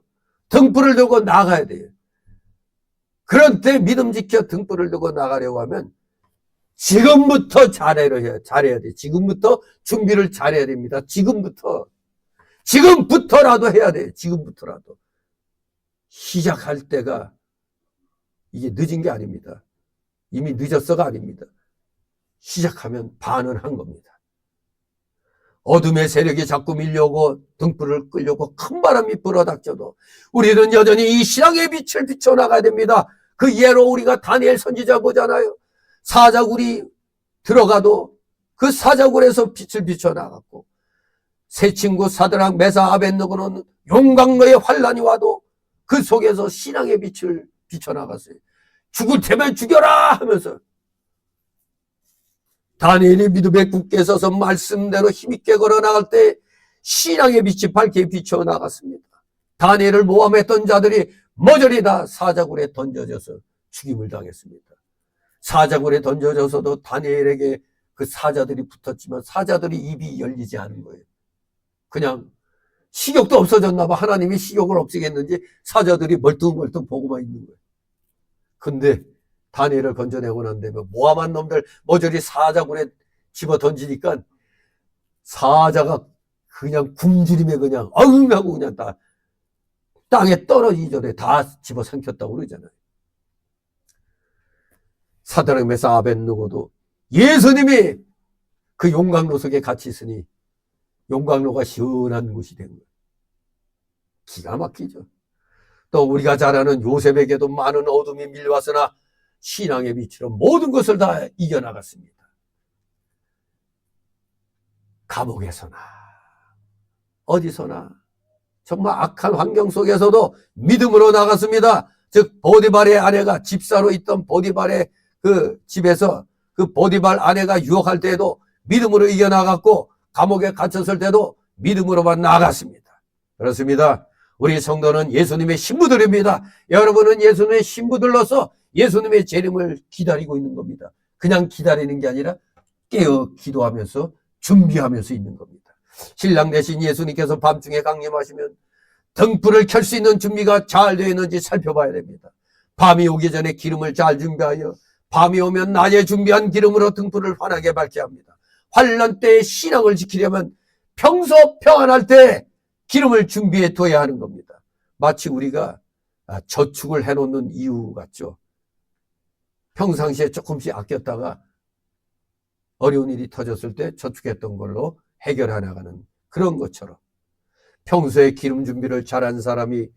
등불을 들고 나가야 돼요. 그런 때 믿음 지켜 등불을 들고 나가려고 하면 지금부터 잘해야 돼. 지금부터 준비를 잘해야 됩니다. 지금부터라도 해야 돼. 지금부터라도. 시작할 때가 이게 늦은 게 아닙니다. 이미 늦었어가 아닙니다. 시작하면 반은 한 겁니다. 어둠의 세력이 자꾸 밀려오고 등불을 끌려고 큰 바람이 불어닥쳐도 우리는 여전히 이 신앙의 빛을 비춰나가야 됩니다. 그 예로 우리가 다니엘 선지자 보잖아요. 사자굴이 들어가도 그 사자굴에서 빛을 비춰나갔고, 세 친구 사드락 메사 아벳느고는 용광로의 환란이 와도 그 속에서 신앙의 빛을 비춰나갔어요. 죽을 테면 죽여라 하면서 다니엘이 믿음에 굳게 서서 말씀대로 힘있게 걸어나갈 때 신앙의 빛이 밝게 비춰나갔습니다. 다니엘을 모함했던 자들이 모조리 다 사자굴에 던져져서 죽임을 당했습니다. 사자굴에 던져져서도 다니엘에게 그 사자들이 붙었지만 사자들이 입이 열리지 않은 거예요. 그냥 식욕도 없어졌나 봐. 하나님이 식욕을 없애겠는지 사자들이 멀뚱멀뚱 보고만 있는 거예요. 근데 다니엘을 건져내고 난 다음에 모함한 놈들 모조리 사자굴에 집어 던지니까 사자가 그냥 굶주림에 그냥 어흥 하고 그냥 다 땅에 떨어지기 전에 다 집어 삼켰다고 그러잖아요. 사드락 메사 아벳느고도 예수님이 그 용광로 속에 같이 있으니 용광로가 시원한 곳이 된 거예요. 기가 막히죠. 또 우리가 잘 아는 요셉에게도 많은 어둠이 밀려왔으나 신앙의 빛으로 모든 것을 다 이겨나갔습니다. 감옥에서나 어디서나 정말 악한 환경 속에서도 믿음으로 나갔습니다. 즉 보디발의 아내가 집사로 있던 보디발의 그 집에서 그 보디발 아내가 유혹할 때에도 믿음으로 이겨나갔고, 감옥에 갇혔을 때도 믿음으로만 나갔습니다. 그렇습니다. 우리 성도는 예수님의 신부들입니다. 여러분은 예수님의 신부들로서 예수님의 재림을 기다리고 있는 겁니다. 그냥 기다리는 게 아니라 깨어 기도하면서 준비하면서 있는 겁니다. 신랑 대신 예수님께서 밤중에 강림하시면 등불을 켤 수 있는 준비가 잘 되어 있는지 살펴봐야 됩니다. 밤이 오기 전에 기름을 잘 준비하여 밤이 오면 낮에 준비한 기름으로 등불을 환하게 밝게 합니다. 환난 때의 신앙을 지키려면 평소 평안할 때 기름을 준비해 둬야 하는 겁니다. 마치 우리가 저축을 해놓는 이유 같죠. 평상시에 조금씩 아꼈다가 어려운 일이 터졌을 때 저축했던 걸로 해결해 나가는 그런 것처럼 평소에 기름 준비를 잘한 사람이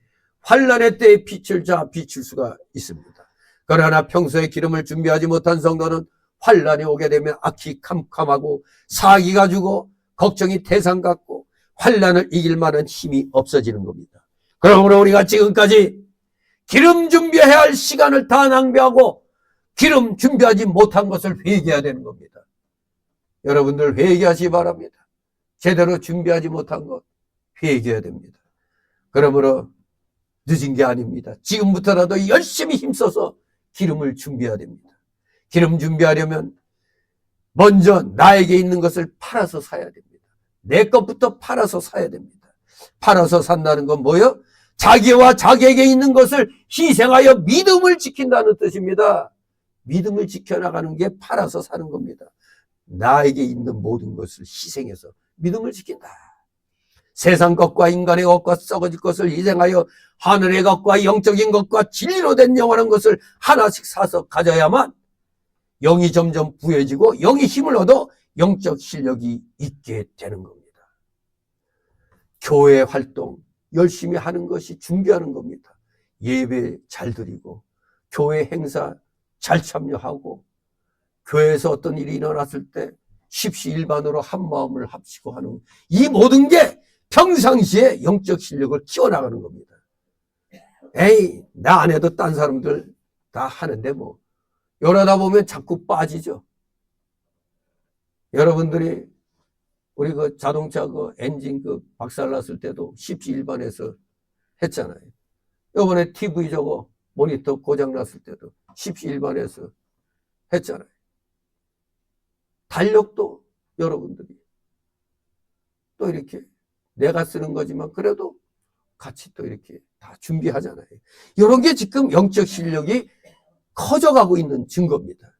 환난의 때에 빛을 비출 수가 있습니다. 그러나 평소에 기름을 준비하지 못한 성도는 환난이 오게 되면 악이 캄캄하고 사기가 주고 걱정이 태산 같고 환난을 이길 만한 힘이 없어지는 겁니다. 그러므로 우리가 지금까지 기름 준비해야 할 시간을 다 낭비하고 기름 준비하지 못한 것을 회개해야 되는 겁니다. 여러분들 회개하시기 바랍니다. 제대로 준비하지 못한 것 회개해야 됩니다. 그러므로 늦은 게 아닙니다. 지금부터라도 열심히 힘써서 기름을 준비해야 됩니다. 기름 준비하려면 먼저 나에게 있는 것을 팔아서 사야 됩니다. 내 것부터 팔아서 사야 됩니다. 팔아서 산다는 건 뭐예요? 자기와 자기에게 있는 것을 희생하여 믿음을 지킨다는 뜻입니다. 믿음을 지켜나가는 게 팔아서 사는 겁니다. 나에게 있는 모든 것을 희생해서 믿음을 지킨다. 세상 것과 인간의 것과 썩어질 것을 희생하여 하늘의 것과 영적인 것과 진리로 된 영원한 것을 하나씩 사서 가져야만 영이 점점 부해지고 영이 힘을 얻어 영적 실력이 있게 되는 겁니다. 교회 활동 열심히 하는 것이 준비하는 겁니다. 예배 잘 드리고 교회 행사 잘 참여하고 교회에서 어떤 일이 일어났을 때 십시일반으로 한 마음을 합치고 하는 이 모든 게 평상시에 영적 실력을 키워나가는 겁니다. 에이, 나 안 해도 딴 사람들 다 하는데 뭐. 이러다 보면 자꾸 빠지죠. 여러분들이 우리 그 자동차 그 엔진 그 박살났을 때도 십시일반에서 했잖아요. 이번에 TV 저거 모니터 고장났을 때도 십시일반에서 했잖아요. 달력도 여러분들이 또 이렇게 내가 쓰는 거지만 그래도 같이 또 이렇게 다 준비하잖아요. 이런 게 지금 영적 실력이 커져가고 있는 증거입니다.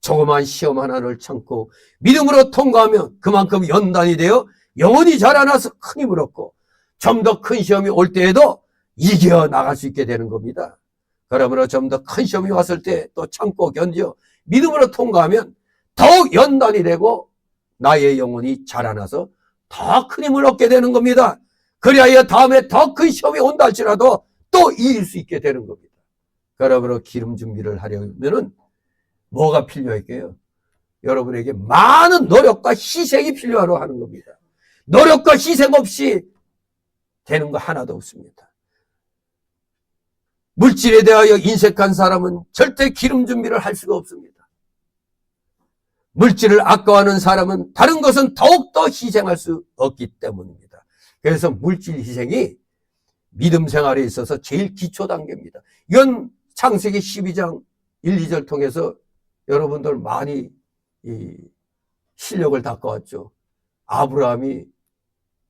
조그만 시험 하나를 참고 믿음으로 통과하면 그만큼 연단이 되어 영혼이 자라나서 큰 힘을 얻고 좀 더 큰 시험이 올 때에도 이겨나갈 수 있게 되는 겁니다. 그러므로 좀 더 큰 시험이 왔을 때 또 참고 견뎌 믿음으로 통과하면 더욱 연단이 되고 나의 영혼이 자라나서 더 큰 힘을 얻게 되는 겁니다. 그리하여 다음에 더 큰 시험이 온다 할지라도 또 이길 수 있게 되는 겁니다. 그러므로 기름 준비를 하려면은 뭐가 필요할까요? 여러분에게 많은 노력과 희생이 필요하러 하는 겁니다. 노력과 희생 없이 되는 거 하나도 없습니다. 물질에 대하여 인색한 사람은 절대 기름 준비를 할 수가 없습니다. 물질을 아까워하는 사람은 다른 것은 더욱더 희생할 수 없기 때문입니다. 그래서 물질 희생이 믿음 생활에 있어서 제일 기초 단계입니다. 이건 창세기 12장 1, 2절 통해서 여러분들 많이 이 실력을 닦아왔죠. 아브라함이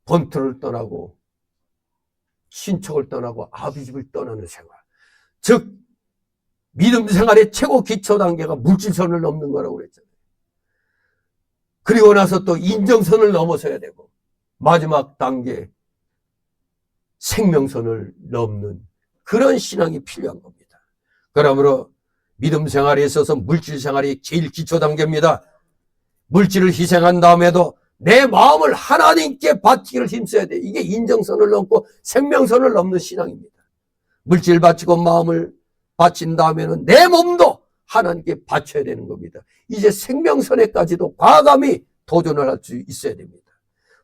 본토를 떠나고 친척을 떠나고 아비집을 떠나는 생활. 즉 믿음 생활의 최고 기초 단계가 물질선을 넘는 거라고 그랬잖아요. 그리고 나서 또 인정선을 넘어서야 되고 마지막 단계 생명선을 넘는 그런 신앙이 필요한 겁니다. 그러므로 믿음 생활에 있어서 물질 생활이 제일 기초 단계입니다. 물질을 희생한 다음에도 내 마음을 하나님께 바치기를 힘써야 돼. 이게 인정선을 넘고 생명선을 넘는 신앙입니다. 물질 바치고 마음을 바친 다음에는 내 몸도 하나님께 바쳐야 되는 겁니다. 이제 생명선에까지도 과감히 도전을 할 수 있어야 됩니다.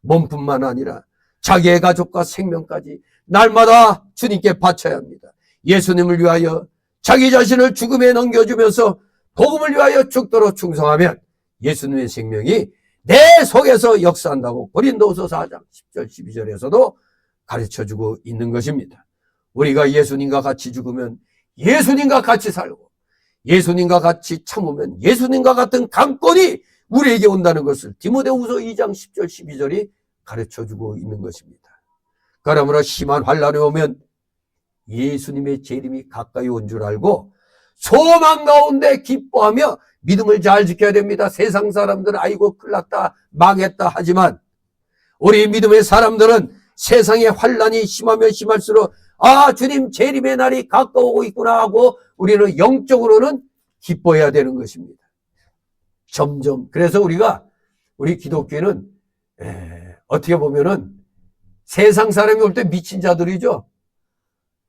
몸뿐만 아니라 자기의 가족과 생명까지 날마다 주님께 바쳐야 합니다. 예수님을 위하여 자기 자신을 죽음에 넘겨주면서 복음을 위하여 죽도록 충성하면 예수님의 생명이 내 속에서 역사한다고 고린도후서 4장 10절 12절에서도 가르쳐주고 있는 것입니다. 우리가 예수님과 같이 죽으면 예수님과 같이 살고 예수님과 같이 참으면 예수님과 같은 강권이 우리에게 온다는 것을 디모데후서 2장 10절 12절이 가르쳐주고 있는 것입니다. 그러므로 심한 환난이 오면 예수님의 재림이 가까이 온 줄 알고 소망 가운데 기뻐하며 믿음을 잘 지켜야 됩니다. 세상 사람들은 아이고 큰일 났다 망했다 하지만 우리 믿음의 사람들은 세상의 환난이 심하면 심할수록 아 주님 재림의 날이 가까우고 있구나 하고 우리는 영적으로는 기뻐해야 되는 것입니다. 점점 그래서 우리 기독교는 어떻게 보면은 세상 사람이 올 때 미친 자들이죠.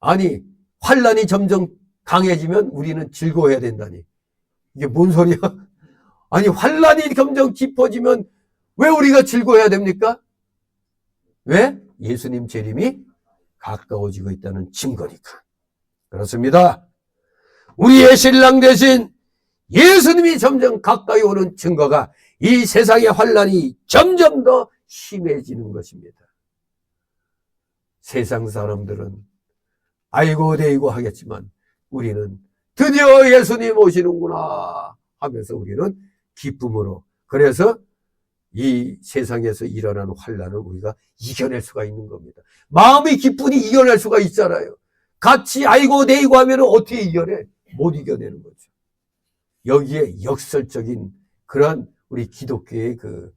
아니 환난이 점점 강해지면 우리는 즐거워해야 된다니 이게 뭔 소리야? 아니 환난이 점점 깊어지면 왜 우리가 즐거워해야 됩니까? 왜? 예수님 재림이 가까워지고 있다는 증거니까. 그렇습니다. 우리의 신랑 대신 예수님이 점점 가까이 오는 증거가 이 세상의 환난이 점점 더 심해지는 것입니다. 세상 사람들은 아이고 대이고 하겠지만 우리는 드디어 예수님 오시는구나 하면서 우리는 기쁨으로 그래서 이 세상에서 일어나는 환난을 우리가 이겨낼 수가 있는 겁니다. 마음이 기쁘니 이겨낼 수가 있잖아요. 같이 아이고 대이고 하면 어떻게 이겨내? 못 이겨내는 거죠. 여기에 역설적인 그런 우리 기독교의 그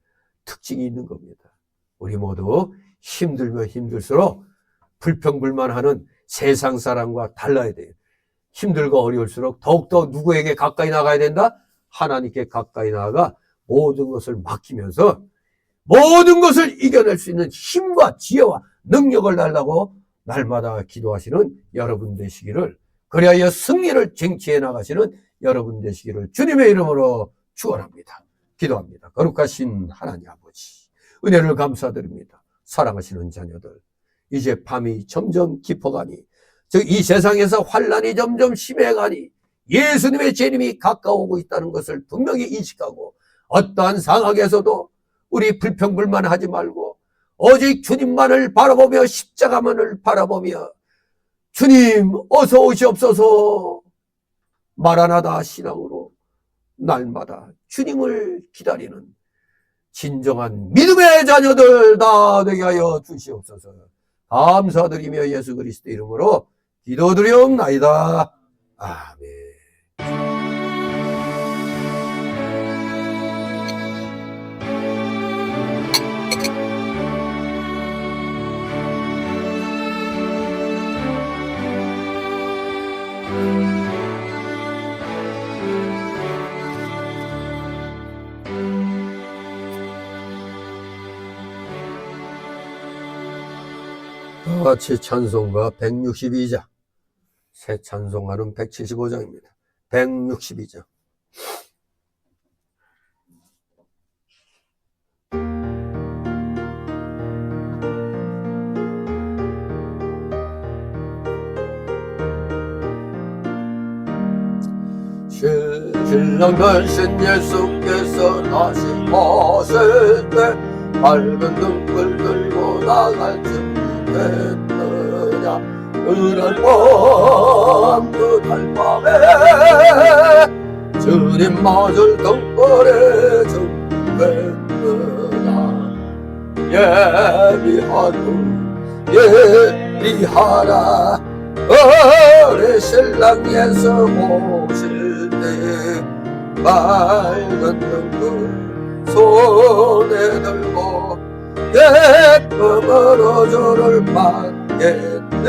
특징이 있는 겁니다. 우리 모두 힘들면 힘들수록 불평불만하는 세상 사람과 달라야 돼요. 힘들고 어려울수록 더욱더 누구에게 가까이 나가야 된다? 하나님께 가까이 나아가 모든 것을 맡기면서 모든 것을 이겨낼 수 있는 힘과 지혜와 능력을 달라고 날마다 기도하시는 여러분 되시기를 그리하여 승리를 쟁취해 나가시는 여러분 되시기를 주님의 이름으로 축원합니다. 기도합니다. 거룩하신 하나님 아버지, 은혜를 감사드립니다. 사랑하시는 자녀들, 이제 밤이 점점 깊어가니, 이 세상에서 환난이 점점 심해가니 예수님의 재림이 가까우고 있다는 것을 분명히 인식하고, 어떠한 상황에서도 우리 불평불만하지 말고 오직 주님만을 바라보며 십자가만을 바라보며 주님 어서 오시옵소서 마라나다 신앙으로 날마다 주님을 기다리는 진정한 믿음의 자녀들 다 되게 하여 주시옵소서. 감사드리며 예수 그리스도 이름으로 기도드리옵나이다. 아멘. 다 같이 찬송가 162장, 새 찬송가는 175장입니다. 162장. 신랑 변신 예수께서 다시 오실 때 밝은 등불 들고 나갈 준비됐느냐. 그날 밤 그날 밤에 주님 맞을 등불에 준비됐느냐. 예비하라 어린 신랑 예수 오실 때 밝은 등불 손에 들고 예쁨으로 주를 맞겠네.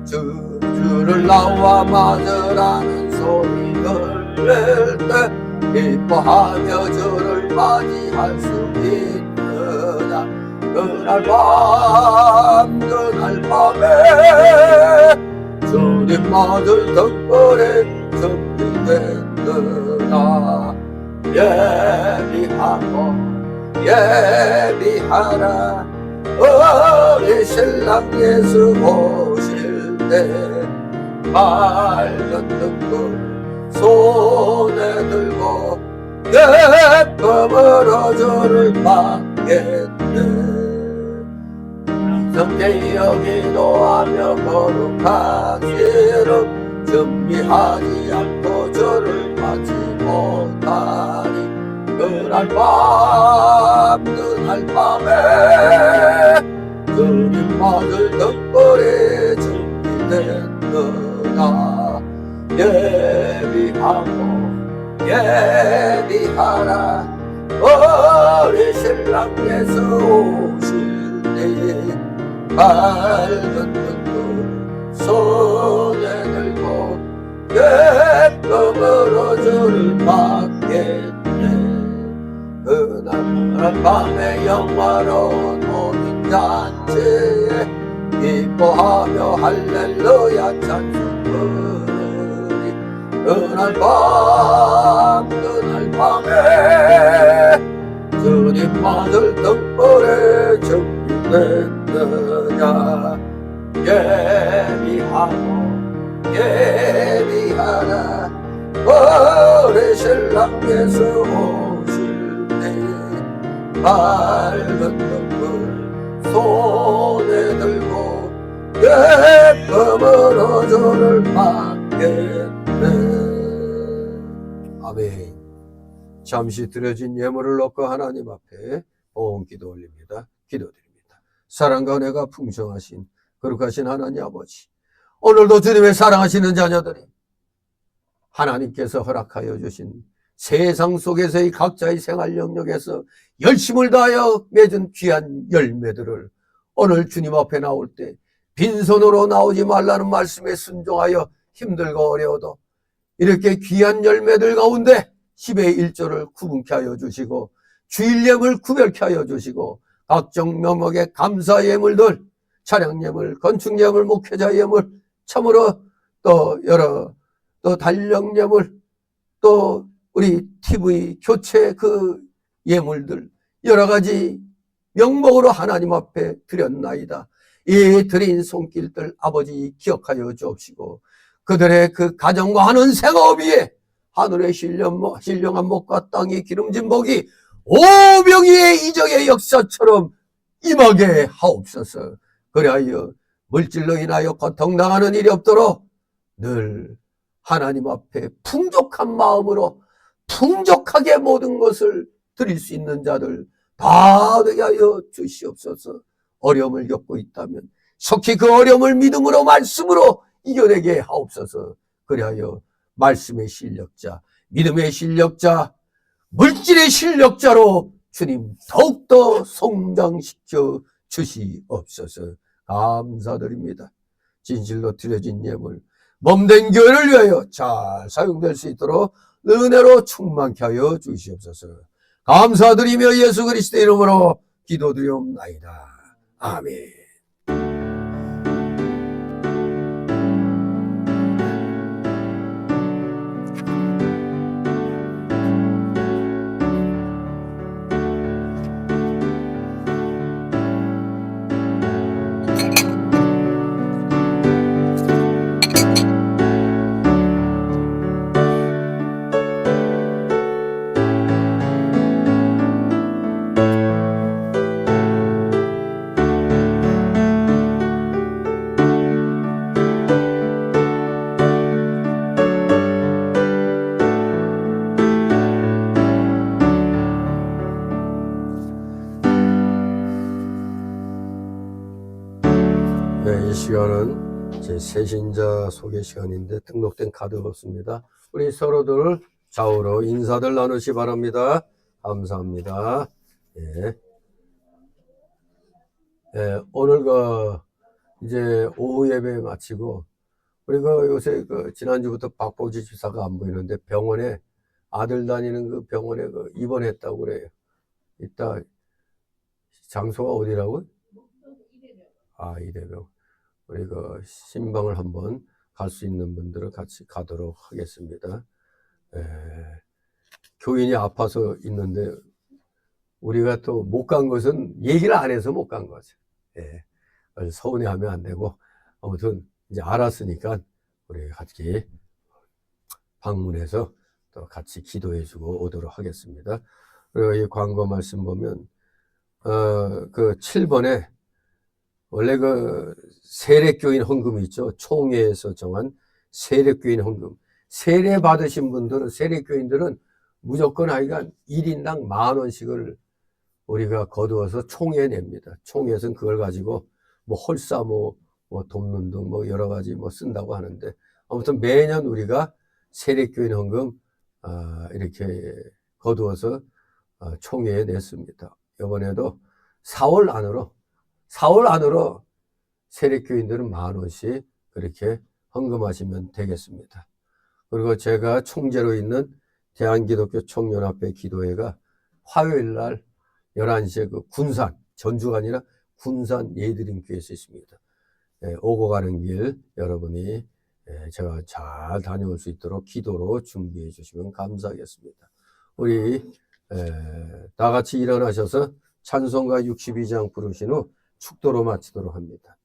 주를 나와 맞으라는 소리 들릴 때 기뻐하며 주를 맞이할 수 있느냐. 그날 밤에 주님 맞을 등불에 준비됐느냐. 예비하라 어린 신랑 예수 오실 때 밝은 등불 손에 들고 예쁨으로 주를 받겠네. 성경이 여기도하며 거룩한 이름 준비하지 않고 주를 받지 못하니. 그날 밤에 주님 맞을 등불에 준비됐느냐. 예비하라 어린 신랑 예수 오실 때 밝은 등불 손에 들고 예쁨으로 주를 받겠네. 그날 밤에 영화로운 모든 잔치에 기뻐하며 할렐루야 찬송 부르리. 그날 밤에 주님 맞을 등불에 준비됐느냐. 예비하라 어린 신랑 예수 오실 때 밝은 등불 손에 들고 예쁨으로 주를 받겠네. 아멘. 잠시 드려진 예물을 넣고 하나님 앞에 보험 기도 올립니다. 기도드립니다. 사랑과 은혜가 풍성하신 거룩하신 하나님 아버지, 오늘도 주님의 사랑하시는 자녀들이 하나님께서 허락하여 주신 세상 속에서의 각자의 생활 영역에서 열심을 다하여 맺은 귀한 열매들을 오늘 주님 앞에 나올 때 빈손으로 나오지 말라는 말씀에 순종하여 힘들고 어려워도 이렇게 귀한 열매들 가운데 10의 1조를 구분케 하여 주시고 주일 예물 구별케 하여 주시고 각종 명목의 감사 예물들, 차량 예물, 건축 예물, 목회자 예물, 참으로 또 달력 예물, 또 우리 TV 교체 그 예물들 여러 가지 명목으로 하나님 앞에 드렸나이다. 이 드린 손길들 아버지 기억하여 주옵시고 그들의 그 가정과 하는 생업 위에 하늘의 신령한 목과 땅의 기름진 복이 오병이의 이적의 역사처럼 임하게 하옵소서. 그리하여 물질로 인하여 고통당하는 일이 없도록 늘 하나님 앞에 풍족한 마음으로 풍족하게 모든 것을 드릴 수 있는 자들 다 되게 하여 주시옵소서. 어려움을 겪고 있다면 속히 그 어려움을 믿음으로 말씀으로 이겨내게 하옵소서. 그리하여 말씀의 실력자, 믿음의 실력자, 물질의 실력자로 주님 더욱더 성장시켜 주시옵소서. 감사드립니다. 진실로 드려진 예물 몸된 교회를 위하여 잘 사용될 수 있도록 은혜로 충만케 하여 주시옵소서. 감사드리며 예수 그리스도의 이름으로 기도드리옵나이다. 아멘. 네, 이 시간은 제 새신자 소개 시간인데 등록된 카드가 없습니다. 우리 서로들 좌우로 인사들 나누시 바랍니다. 감사합니다. 예. 예, 오늘 이제 오후 예배 마치고 우리가 요새 지난주부터 박보지 지사가 안 보이는데 병원에 아들 다니는 그 병원에 입원했다고 그래요. 이따 장소가 어디라고요? 아, 이대병. 우리 신방을 한번 갈 수 있는 분들은 같이 가도록 하겠습니다. 교인이 아파서 있는데 우리가 또 못 간 것은 얘기를 안 해서 못 간 거죠. 예. 서운해하면 안 되고 아무튼 이제 알았으니까 우리 같이 방문해서 또 같이 기도해주고 오도록 하겠습니다. 그리고 이 광고 말씀 보면 그 7번에 원래 세례교인 헌금이 있죠. 총회에서 정한 세례교인 헌금. 세례 받으신 분들은, 세례교인들은 무조건 하여간 1인당 10,000원씩을 우리가 거두어서 총회에 냅니다. 총회에서는 그걸 가지고 홀사 돕는 등 여러 가지 쓴다고 하는데 아무튼 매년 우리가 세례교인 헌금 이렇게 거두어서 총회에 냈습니다. 이번에도 4월 안으로 세례교인들은 10,000원씩 그렇게 헌금하시면 되겠습니다. 그리고 제가 총재로 있는 대한기독교 총연합회 기도회가 화요일 날 11시에 군산, 전주가 아니라 군산 예드림교회에서 있습니다. 오고 가는 길 여러분이 제가 잘 다녀올 수 있도록 기도로 준비해 주시면 감사하겠습니다. 우리 다 같이 일어나셔서 찬송가 62장 부르신 후 축도로 마치도록 합니다.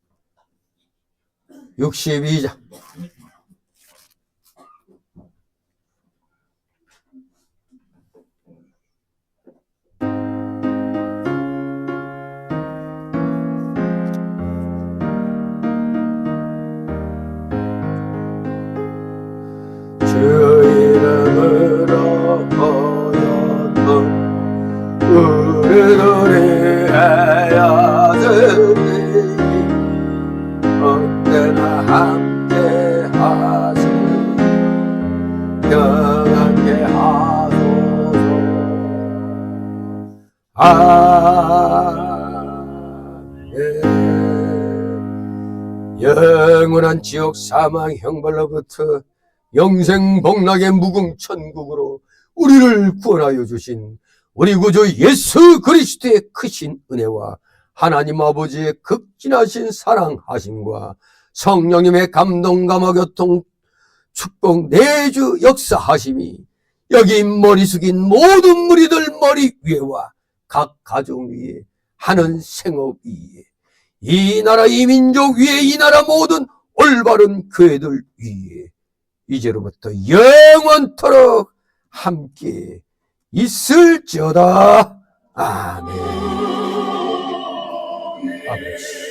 62장. 주 이름으로 고연한 우리들이 해야 되니 언제나 함께 하시니 평안케 하소서. 아멘. 영원한 지옥 사망 형벌로부터 영생 복락의 무궁천국으로 우리를 구원하여 주신 우리 구주 예수 그리스도의 크신 은혜와 하나님 아버지의 극진하신 사랑하심과 성령님의 감동 감화 교통 축복 내주 역사하심이 여기 머리 숙인 모든 무리들 머리 위에와 각 가정 위에 하는 생업 위에 이 나라 이 민족 위에 이 나라 모든 올바른 그 애들 위에 이제로부터 영원토록 함께 있을지어다. 아멘. 아버지.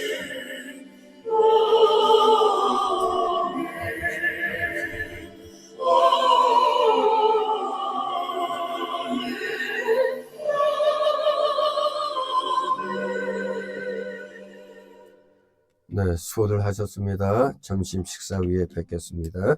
네, 수고들 하셨습니다. 점심 식사 후에 뵙겠습니다.